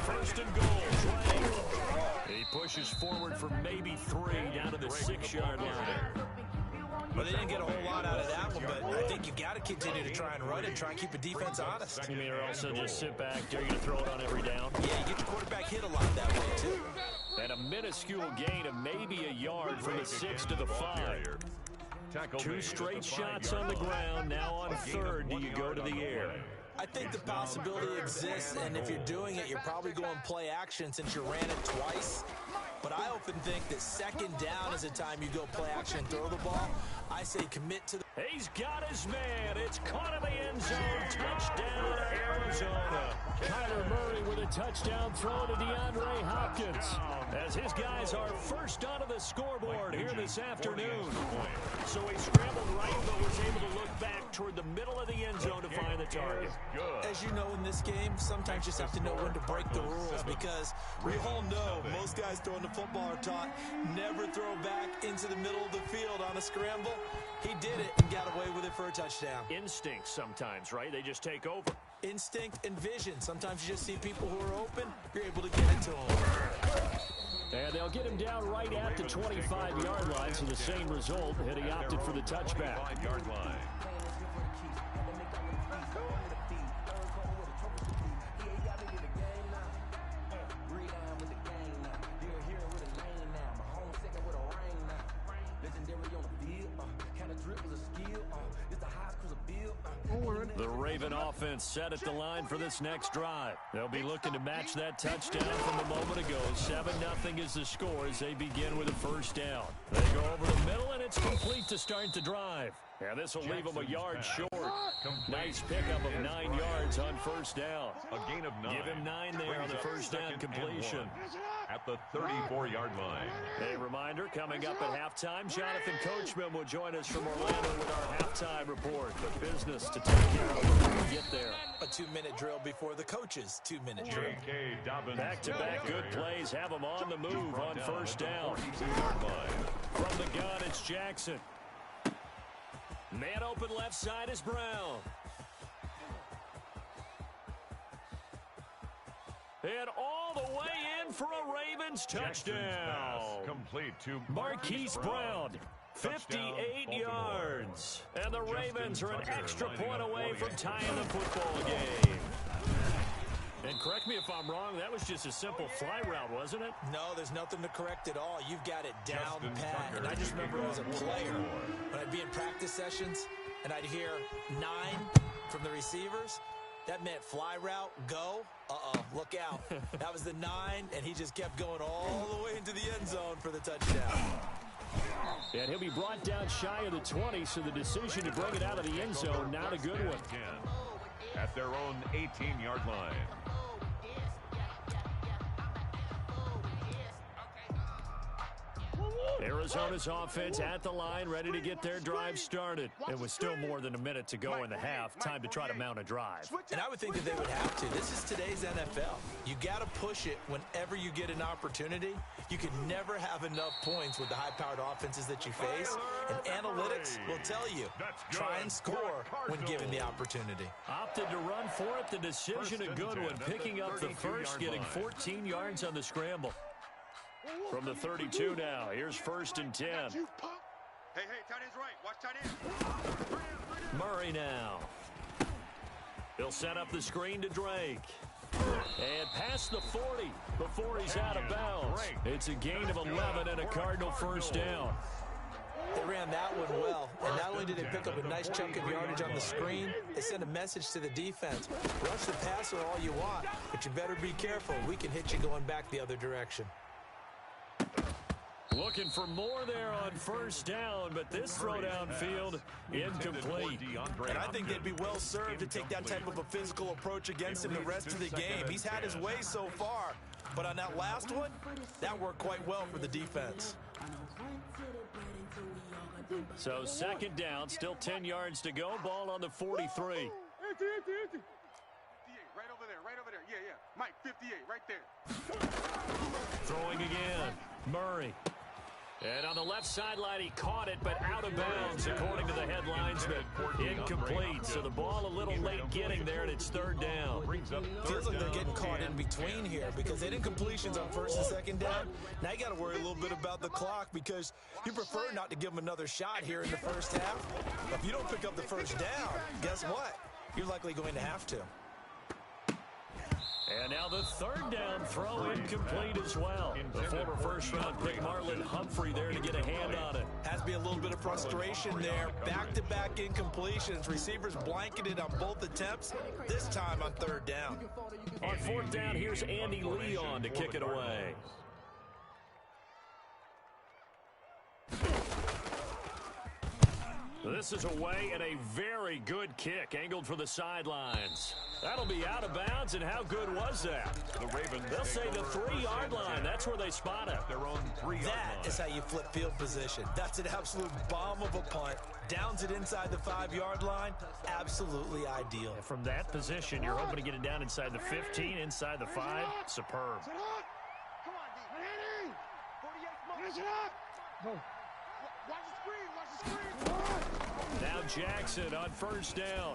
1st and goal. Trey. He pushes forward for maybe 3 down to the 6-yard line. Well, they didn't get a whole lot out of that one, but I think you got to continue to try and run and try and keep the defense honest. You mean, or also just sit back, they're going to throw it on every down? Yeah, you get the quarterback hit a lot that way, too. And a minuscule gain of maybe a yard from the 6 to the 5. 2 straight shots on the ground. Now on 3rd, do you go to the air? I think the possibility exists, and if you're doing it, you're probably going play action since you ran it twice. But I often think that 2nd down is the time you go play action and throw the ball. I say commit to the... He's got his man. It's caught in the end zone. Touchdown, Arizona. Kyler Murray with a touchdown throw to DeAndre Hopkins, as his guys are first onto the scoreboard here this afternoon. So he scrambled right, but was able to look back toward the middle of the end zone to find the target. As you know, in this game, sometimes you just have to know when to break the rules, because we all know most guys throwing the football are taught never throw back into the middle of the field on a scramble. He did it and got away with it for a touchdown. Instinct sometimes, right? They just take over. Instinct and vision. Sometimes you just see people who are open, you're able to get it to them. And they'll get him down right at the 25-yard line, so the same result, and he opted for the touchback. 25-yard line. The Raven offense set at the line for this next drive. They'll be looking to match that touchdown from a moment ago. 7-0 is the score as they begin with a first down. They go over the middle, and it's complete to start the drive. Yeah, this will leave them a yard short. Nice pickup of 9 yards on first down. A gain of 9. Give him 9 there on the first down completion. At the 34-yard line. A reminder, coming up at halftime, Jonathan Coachman will join us from Orlando with our halftime report. But business to take care of when we get there. A 2-minute drill before the coach's 2-minute drill. Back-to-back good plays have them on the move on first down. From the gun, it's Jackson. Man open left side is Brown. And all the way in for a Ravens touchdown. Complete to Marquise Brown. 58 yards. And the Ravens are an extra point away from tying the football game. And correct me if I'm wrong, that was just a simple fly route, wasn't it? No, there's nothing to correct at all. You've got it down pat. And I just remember as a player, when I'd be in practice sessions and I'd hear 9 from the receivers, that meant fly route, go. Look out. That was the 9, and he just kept going all the way into the end zone for the touchdown. And he'll be brought down shy of the 20, so the decision to bring it out of the end zone, not a good one. At their own 18-yard line. Arizona's offense at the line, ready to get their drive started. It was still more than a minute to go in the half. Time to try to mount a drive. And I would think that they would have to. This is today's NFL. You got to push it whenever you get an opportunity. You can never have enough points with the high-powered offenses that you face. And analytics will tell you, try and score when given the opportunity. Opted to run for it. The decision a good one. Picking up the first, getting 14 yards on the scramble. From the 32 now, here's 1st and 10. Hey, tight end's right. Watch tight end. Murray now. He'll set up the screen to Drake. And past the 40 before he's out of bounds. It's a gain of 11 and a Cardinal first down. They ran that one well, and not only did they pick up a nice chunk of yardage on the screen, they sent a message to the defense. Rush the passer all you want, but you better be careful. We can hit you going back the other direction. Looking for more there on first down, but this throw downfield incomplete. And I think they'd be well served to take that type of a physical approach against him the rest of the game. He's had his way so far, but on that last one, that worked quite well for the defense. So 2nd down, still 10 yards to go. Ball on the 43. Right over there. Yeah. Mike, 58, right there. Throwing again. Murray. And on the left sideline, he caught it, but out of bounds, according to the head linesman. Incomplete, so the ball a little late getting there, and it's 3rd down. Feels like they're getting caught in between here because they did incompletions on 1st and 2nd down. Now you got to worry a little bit about the clock because you prefer not to give them another shot here in the first half. But if you don't pick up the first down, guess what? You're likely going to have to. And now the 3rd down throw incomplete as well. The former first-round pick Marlon Humphrey there to get a hand on it. Has to be a little bit of frustration there. Back-to-back incompletions. Receivers blanketed on both attempts, this time on 3rd down. On 4th down, here's Andy Leon to kick it away. This is away and a very good kick, angled for the sidelines. That'll be out of bounds, and how good was that? The Ravens, they'll say the 3-yard line. That's where they spot it. Their own 3-yard line. That is how you flip field position. That's an absolute bomb of a punt. Downs it inside the 5-yard line. Absolutely ideal. And from that position, you're hoping to get it down inside the 15, inside the 5. Superb. Come on, D. 48 Watch the screen. Now Jackson on 1st down.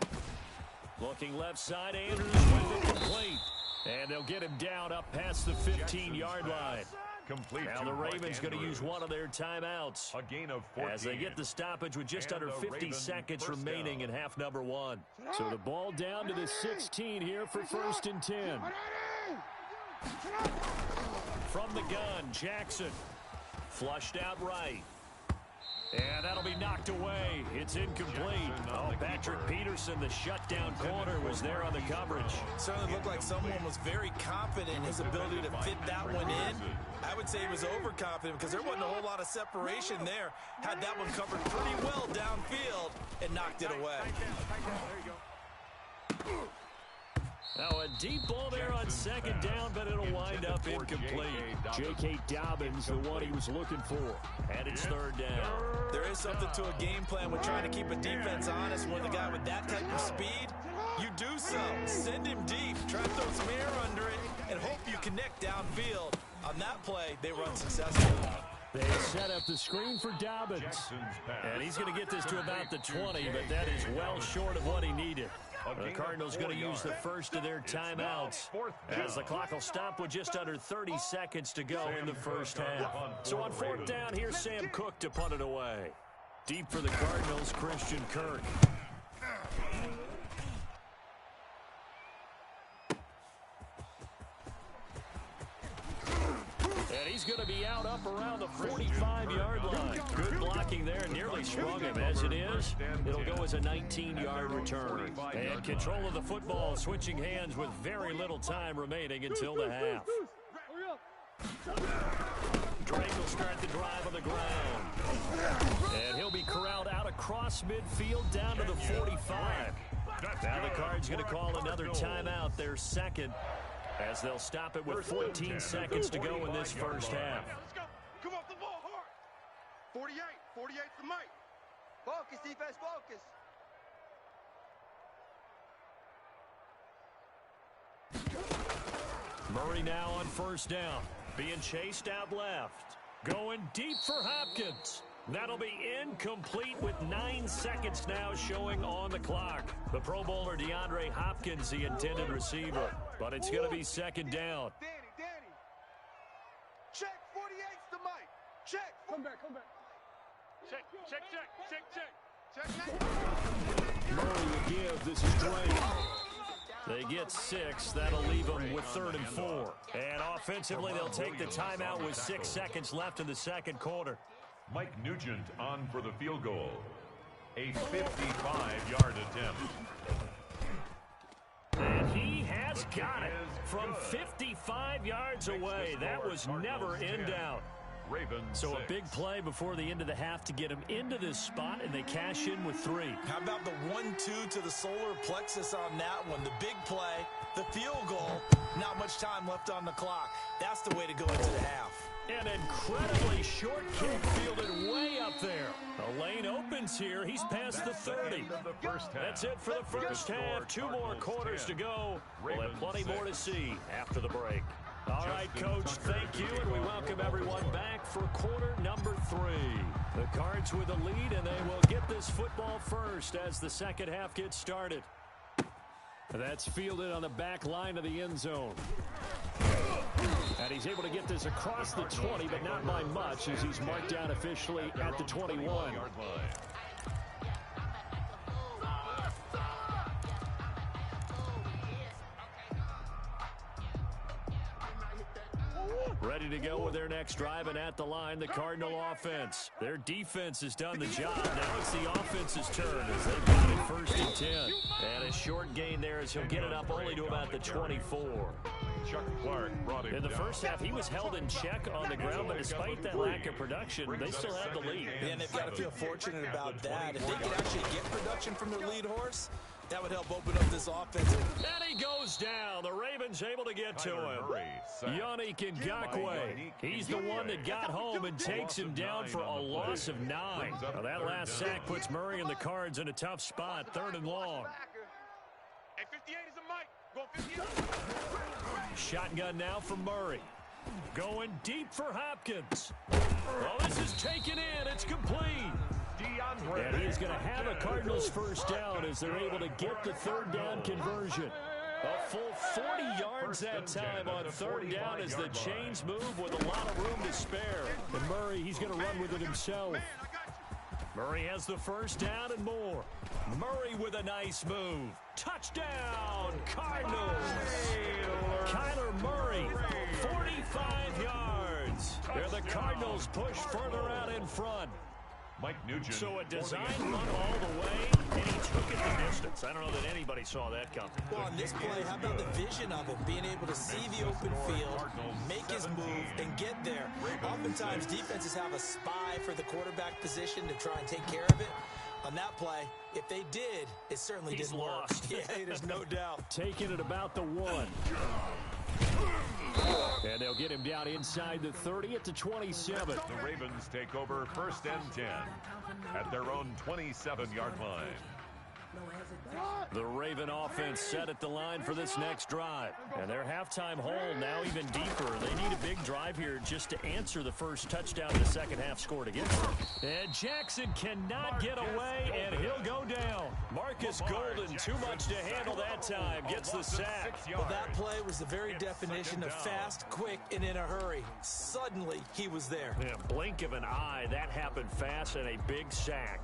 Looking left side, Andrews with it complete. And they'll get him down up past the 15-yard line. Complete. Now the Ravens going to use one of their timeouts. A gain of 14. As they get the stoppage with just under 50 seconds remaining in half number 1. So the ball down to the 16 here for 1st and 10. From the gun, Jackson. Flushed out right. And that'll be knocked away. It's incomplete. Oh, Patrick Peterson, the shutdown corner, was there on the coverage. Certainly looked like someone was very confident in his ability to fit that one in. I would say he was overconfident because there wasn't a whole lot of separation there. Had that one covered pretty well downfield and knocked it away. Now a deep ball there on second down, but it'll wind up incomplete. J.K. Dobbins, the one he was looking for. And it's third down. There is something to a game plan with trying to keep a defense honest when the guy with that type of speed, you do so. Send him deep, try to throw some air under it, and hope you connect downfield. On that play, they run successfully. They set up the screen for Dobbins. And he's going to get this to about the 20, but that is well short of what he needed. The Cardinals going to use the first of their timeouts as the clock will stop with just under 30 seconds to go in the first half. So on fourth down, here's Sam Cook to punt it away. Deep for the Cardinals, Christian Kirk. And he's going to be out up around the 45-yard line. Good blocking there. Nearly sprung him. As it is, it'll go as a 19-yard return. And control of the football, switching hands with very little time remaining until the half. Drake will start the drive on the ground. And he'll be corralled out across midfield down to the 45. Now the Cards going to call another timeout, their second, as they'll stop it with 14 seconds to go in this first half. Let's go. Come off the ball hard. 48. 48's the mic. Focus, defense, focus. Murray now on first down. Being chased out left. Going deep for Hopkins. That'll be incomplete with 9 seconds now showing on the clock. The Pro Bowler DeAndre Hopkins, the intended receiver. But it's going to be second down. Danny. Check 48's the mic. Check. Come back. Check. Murray will give. This is Drake. They get 6. That'll leave them with 3rd and 4. And offensively, they'll take the timeout with 6 seconds left in the second quarter. Mike Nugent on for the field goal. A 55-yard attempt. And he has got it from 55 yards away. That was never in doubt. So a big play before the end of the half to get him into this spot, and they cash in with 3. How about the 1-2 to the solar plexus on that one? The big play, the field goal, not much time left on the clock. That's the way to go into the half. An incredibly short kick fielded way up there. The lane opens here. He's past the 30. That's it for the first half. 2 more quarters to go. We'll have plenty more to see after the break. All right, Coach, thank you, and we welcome everyone back for quarter number 3. The Cards with the lead, and they will get this football first as the second half gets started. That's fielded on the back line of the end zone. And he's able to get this across the 20, but not by much, as he's marked down officially at the 21. Ready to go with their next drive, and at the line, the Cardinal offense. Their defense has done the job. Now it's the offense's turn as they've got it 1st and 10. And a short gain there as he'll get it up only to about the 24. Chuck Clark brought him in the down. first half, he was held in check on the ground, but despite that lack of production, they still have the lead. And they've got to feel fortunate about that. If they could actually get production from their lead horse, that would help open up this offense. And he goes down. The Ravens able to get to him. Yannick Ngakoue. He's the one that got home and takes him down for a loss of 9. Now that last sack puts Murray and the Cards in a tough spot. 3rd and long. Hey, 58 is a mic. Go 58. Shotgun now for Murray. Going deep for Hopkins. Oh, this is taken in. It's complete. And he's going to have a Cardinals first down as they're able to get the 3rd down conversion. A full 40 yards that time on 3rd down as the chains move with a lot of room to spare. And Murray, he's going to run with it himself. Murray has the first down and more. Murray with a nice move. Touchdown, Cardinals. Kyler Murray, 45 yards. There the Cardinals push further out in front. Mike Nugent. So a design run all the way, and he took it the distance. I don't know that anybody saw that coming. Well, on this play, how about the vision of him, being able to see the open field, make his move, and get there. Oftentimes, defenses have a spy for the quarterback position to try and take care of it. On that play, if they did, it certainly didn't work. Yeah, there's no doubt. Taking it about the 1. And they'll get him down inside the 30 at the 27. The Ravens take over 1st and 10 at their own 27-yard line. The Raven offense set at the line for this next drive. And their halftime hole now even deeper. They need a big drive here just to answer the first touchdown the second half scored against them. And Jackson cannot get away, and he'll go down. Marcus Golden, too much to handle that time, gets the sack. Well, that play was the very definition of fast, quick, and in a hurry. Suddenly, he was there. Yeah, blink of an eye, that happened fast, and a big sack.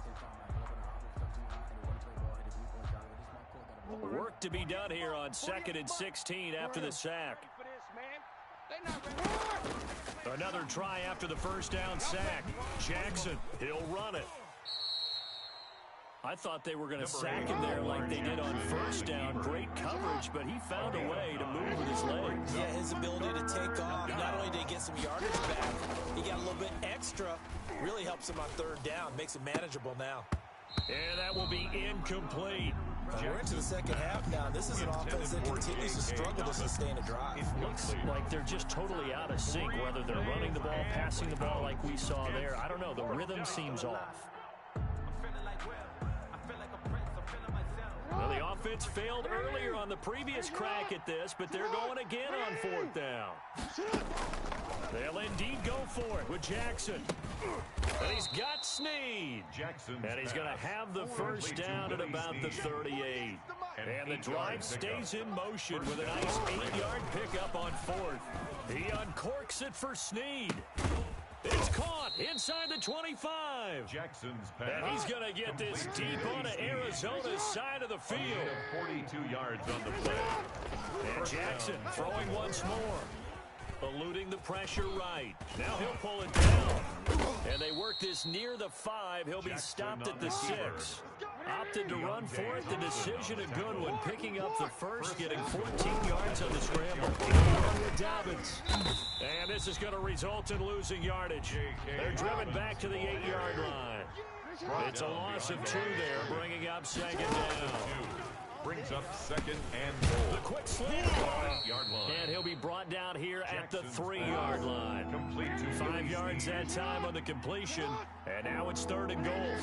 Work to be done here on 2nd and 16 after the sack. Another try after the first down sack. Jackson, he'll run it. I thought they were going to sack him there like they did on first down. Great coverage, but he found a way to move with his legs. Yeah, his ability to take off. Not only did he get some yardage back, he got a little bit extra. Really helps him on 3rd down. Makes it manageable now. And that will be incomplete. We're into the second half now. This is an offense that continues to struggle to sustain a drive. It looks like they're just totally out of sync, whether they're running the ball, passing the ball like we saw there. I don't know. The rhythm seems off. Well, the offense failed earlier on the previous crack at this, but they're going again on 4th down. They'll indeed go for it with Jackson. And he's got Snead. And he's going to have the first down at about the 38. And the drive stays in motion with a nice 8-yard pickup on 4th. He uncorks it for Snead. It's caught inside the 25. Jackson's pass. And he's going to get this deep onto Arizona's side of the field. 42 yards on the play. And Jackson throwing once more. Eluding the pressure right. Now he'll pull it down. And they work this near the 5. He'll be stopped at the 6. Opted to run for it. The decision a good one. Picking up the first, getting 14 yards on the scramble. Dobbins. And this is going to result in losing yardage. They're driven back to the 8-yard line. It's a loss of 2 there, bringing up 2nd down. Brings up 2nd and goal. The quick slant. 8-yard line. And he'll be brought down here at the 3-yard line. Complete to 5 yards that time on the completion. And now it's 3rd and goal.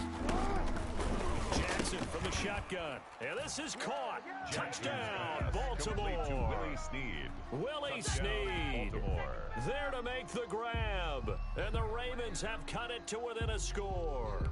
Jackson from the shotgun. And this is caught. Touchdown, Baltimore. Willie Snead. Willie Snead. Baltimore. There to make the grab. And the Ravens have cut it to within a score.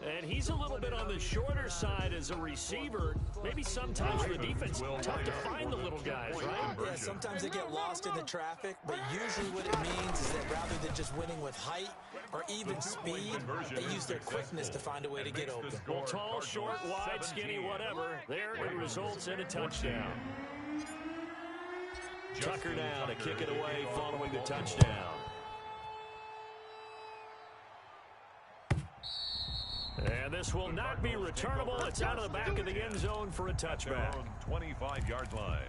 And he's a little bit on the shorter side as a receiver. Maybe sometimes for the defense, tough to find the little guys, right? Yeah, sometimes they get lost in the traffic, but usually what it means is that rather than just winning with height or even speed, they use their quickness to find a way to get open. Well, tall, short, wide, skinny, whatever. There it results in a touchdown. Tucker now to kick it away following the touchdown. And this will not be returnable. It's out of the back of the end zone for a touchback. 25-yard line.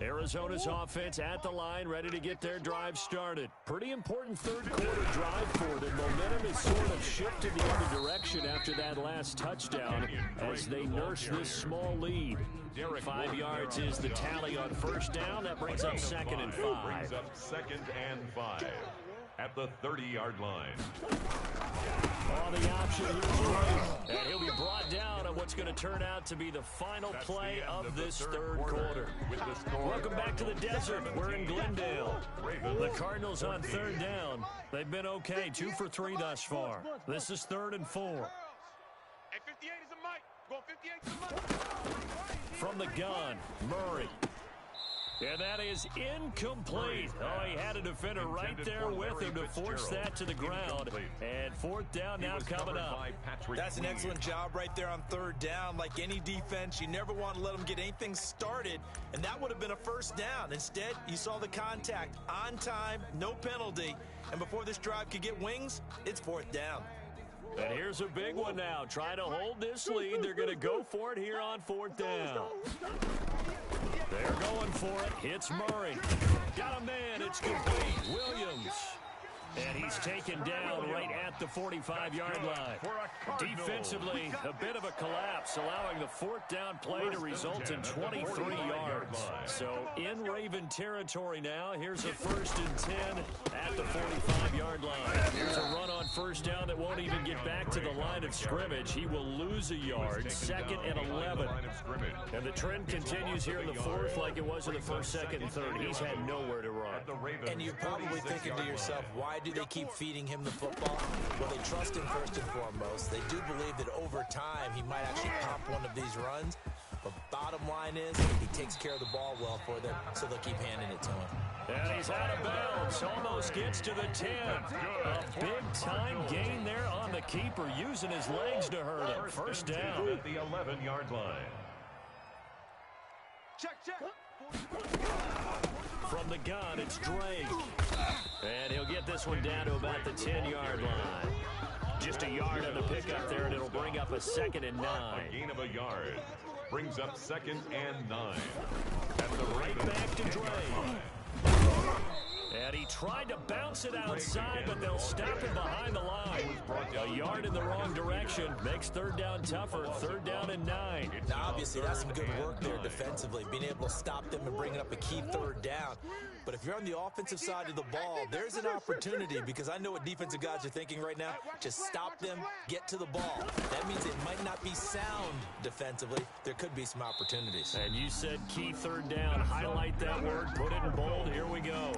Arizona's offense at the line, ready to get their drive started. Pretty important third quarter drive for them. Momentum is sort of shifted the other direction after that last touchdown as they nurse this small lead. 5 yards is the tally on first down. That brings up 2nd and 5. Brings up 2nd and 5 at the 30-yard line. On the option, here's Drake. And he'll be brought down on what's going to turn out to be the final play of this third quarter. Welcome back to the desert. We're in Glendale. The Cardinals on 3rd down. They've been okay, 2 for 3 thus far. This is 3rd and 4. Hey, 58 is a mic. Go 58 is a mic. From the gun, Murray. And that is incomplete. Oh, he had a defender right there with him to force that to the ground. And fourth down now coming up. That's an excellent job right there on third down. Like any defense, you never want to let them get anything started, and that would have been a first down. Instead, you saw the contact on time, no penalty, and before this drive could get wings, it's fourth down. And here's a big one now. Trying to hold this lead. They're going to go for it here on fourth down. They're going for it. Hits Murray. Got a man. It's complete. Williams. And he's taken down right at the 45-yard line. Defensively, a bit of a collapse, allowing the fourth down play to result in 23 yards. So in Raven territory now. Here's a 1st and 10 at the 45-yard line. Here's a run on first down that won't even get back to the line of scrimmage. He will lose a yard. 2nd and 11. And the trend continues here in the fourth like it was in the first, second, and third. He's had nowhere to run. And you're probably thinking to yourself, why do they keep feeding him the football? Well, they trust him first and foremost. They do believe that over time he might actually pop one of these runs. But bottom line is he takes care of the ball well for them, so they'll keep handing it to him. And he's out of bounds. Almost gets to the 10. A big-time gain there on the keeper, using his legs to hurt him. First down. At the 11-yard line. Check. From the gun, it's Drake. And he'll get this one down to about the 10-yard line. Just a yard on the pickup there, and it'll bring up a 2nd and 9. A gain of a yard. Brings up 2nd and 9. At the right back to Drake. And he tried to bounce it outside, but they'll stop him behind the line. A yard in the wrong direction makes third down tougher. 3rd down and 9. Now, obviously, that's some good work there defensively, being able to stop them and bringing up a key 3rd down. But if you're on the offensive side of the ball, there's an opportunity, because I know what defensive guys are thinking right now. Just stop them, get to the ball. That means it might not be sound defensively. There could be some opportunities. And you said key 3rd down. Highlight that word. Put it in bold. Here we go.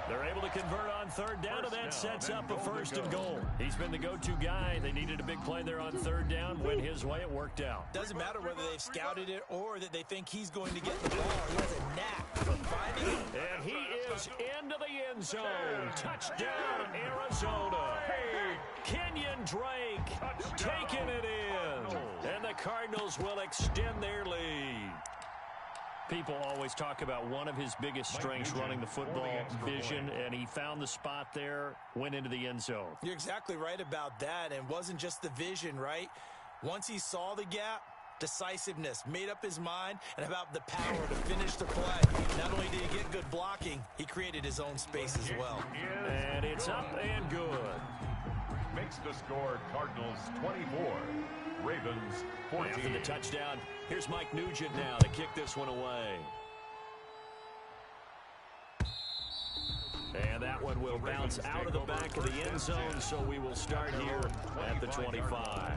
They're able to convert on 3rd down, and that sets up a 1st and goal. He's been the go-to guy. They needed a big play there on 3rd down. Went his way. It worked out. Doesn't matter whether they've scouted it or that they think he's going to get the ball. He has a knack for finding it. And he is into the end zone. Touchdown, Arizona. Kenyon Drake taking it in. And the Cardinals will extend their lead. People always talk about one of his biggest strengths, running the football, vision, and he found the spot there, went into the end zone. You're exactly right about that, and it wasn't just the vision, right? Once he saw the gap, decisiveness, made up his mind, and about the power to finish the play. Not only did he get good blocking, he created his own space as well. And it's up and good. Makes the score Cardinals 24. Ravens 14. After the touchdown, here's Mike Nugent now to kick this one away. And that one will bounce out of the back of the end zone, so we will start here at the 25.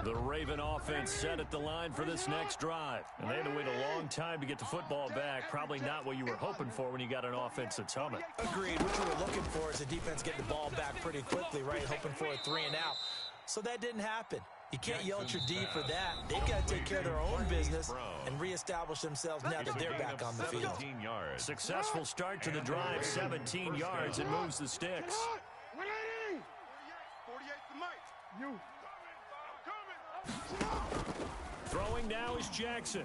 The Raven offense set at the line for this next drive. And they had to wait a long time to get the football back. Probably not what you were hoping for when you got an offense that's humming. Agreed. What you were looking for is the defense getting the ball back pretty quickly, right? Hoping for a 3 and out. So that didn't happen. You can't yell at your D for that. They've got to take care of their own business and reestablish themselves now that they're back on the field. Successful start to the drive, 17 yards, and moves the sticks. 48 to Mike. You. Throwing now is Jackson.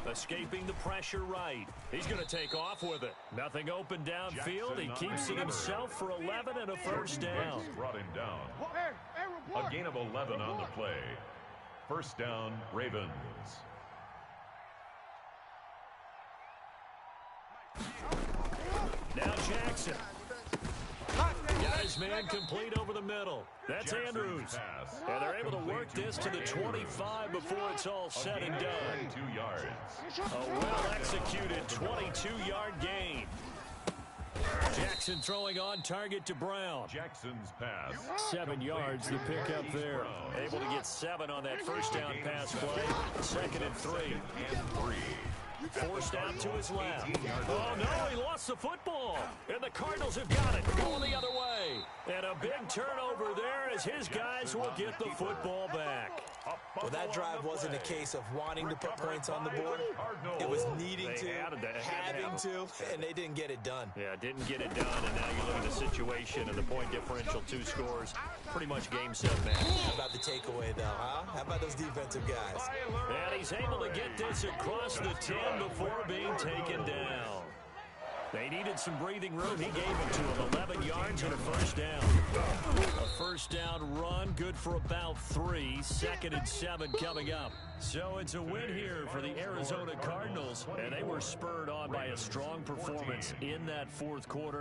Escaping the pressure right. He's going to take off with it. Nothing open downfield. He keeps it himself for 11 and a first down. Brought him down. A gain of 11 on the play. First down, Ravens. Now Jackson. Guy's man complete over the middle. That's Andrews. And they're able to work this to the 25 before it's all said and done. 2 yards. A well-executed 22-yard gain. Jackson throwing on target to Brown. Jackson's pass. 7 yards, the pickup there. Able to get 7 on that first down pass play. 2nd and 3. Forced out to his left. Oh, no, he lost the football. And the Cardinals have got it. Going the other way. And a big turnover there as his guys will get the football back. Well, that drive wasn't a case of wanting to put points on the board. It was needing to, having to, and they didn't get it done. Yeah, didn't get it done, and now you look at the situation and the point differential, 2 scores, pretty much game, 7 match. How about the takeaway, though, huh? How about those defensive guys? And he's able to get this across the 10 before being taken down. They needed some breathing room. He gave it to them. 11 yards and a first down. A first down run, good for about 3. 2nd and 7 coming up. So it's a win here for the Arizona Cardinals, and they were spurred on by a strong performance in that 4th quarter.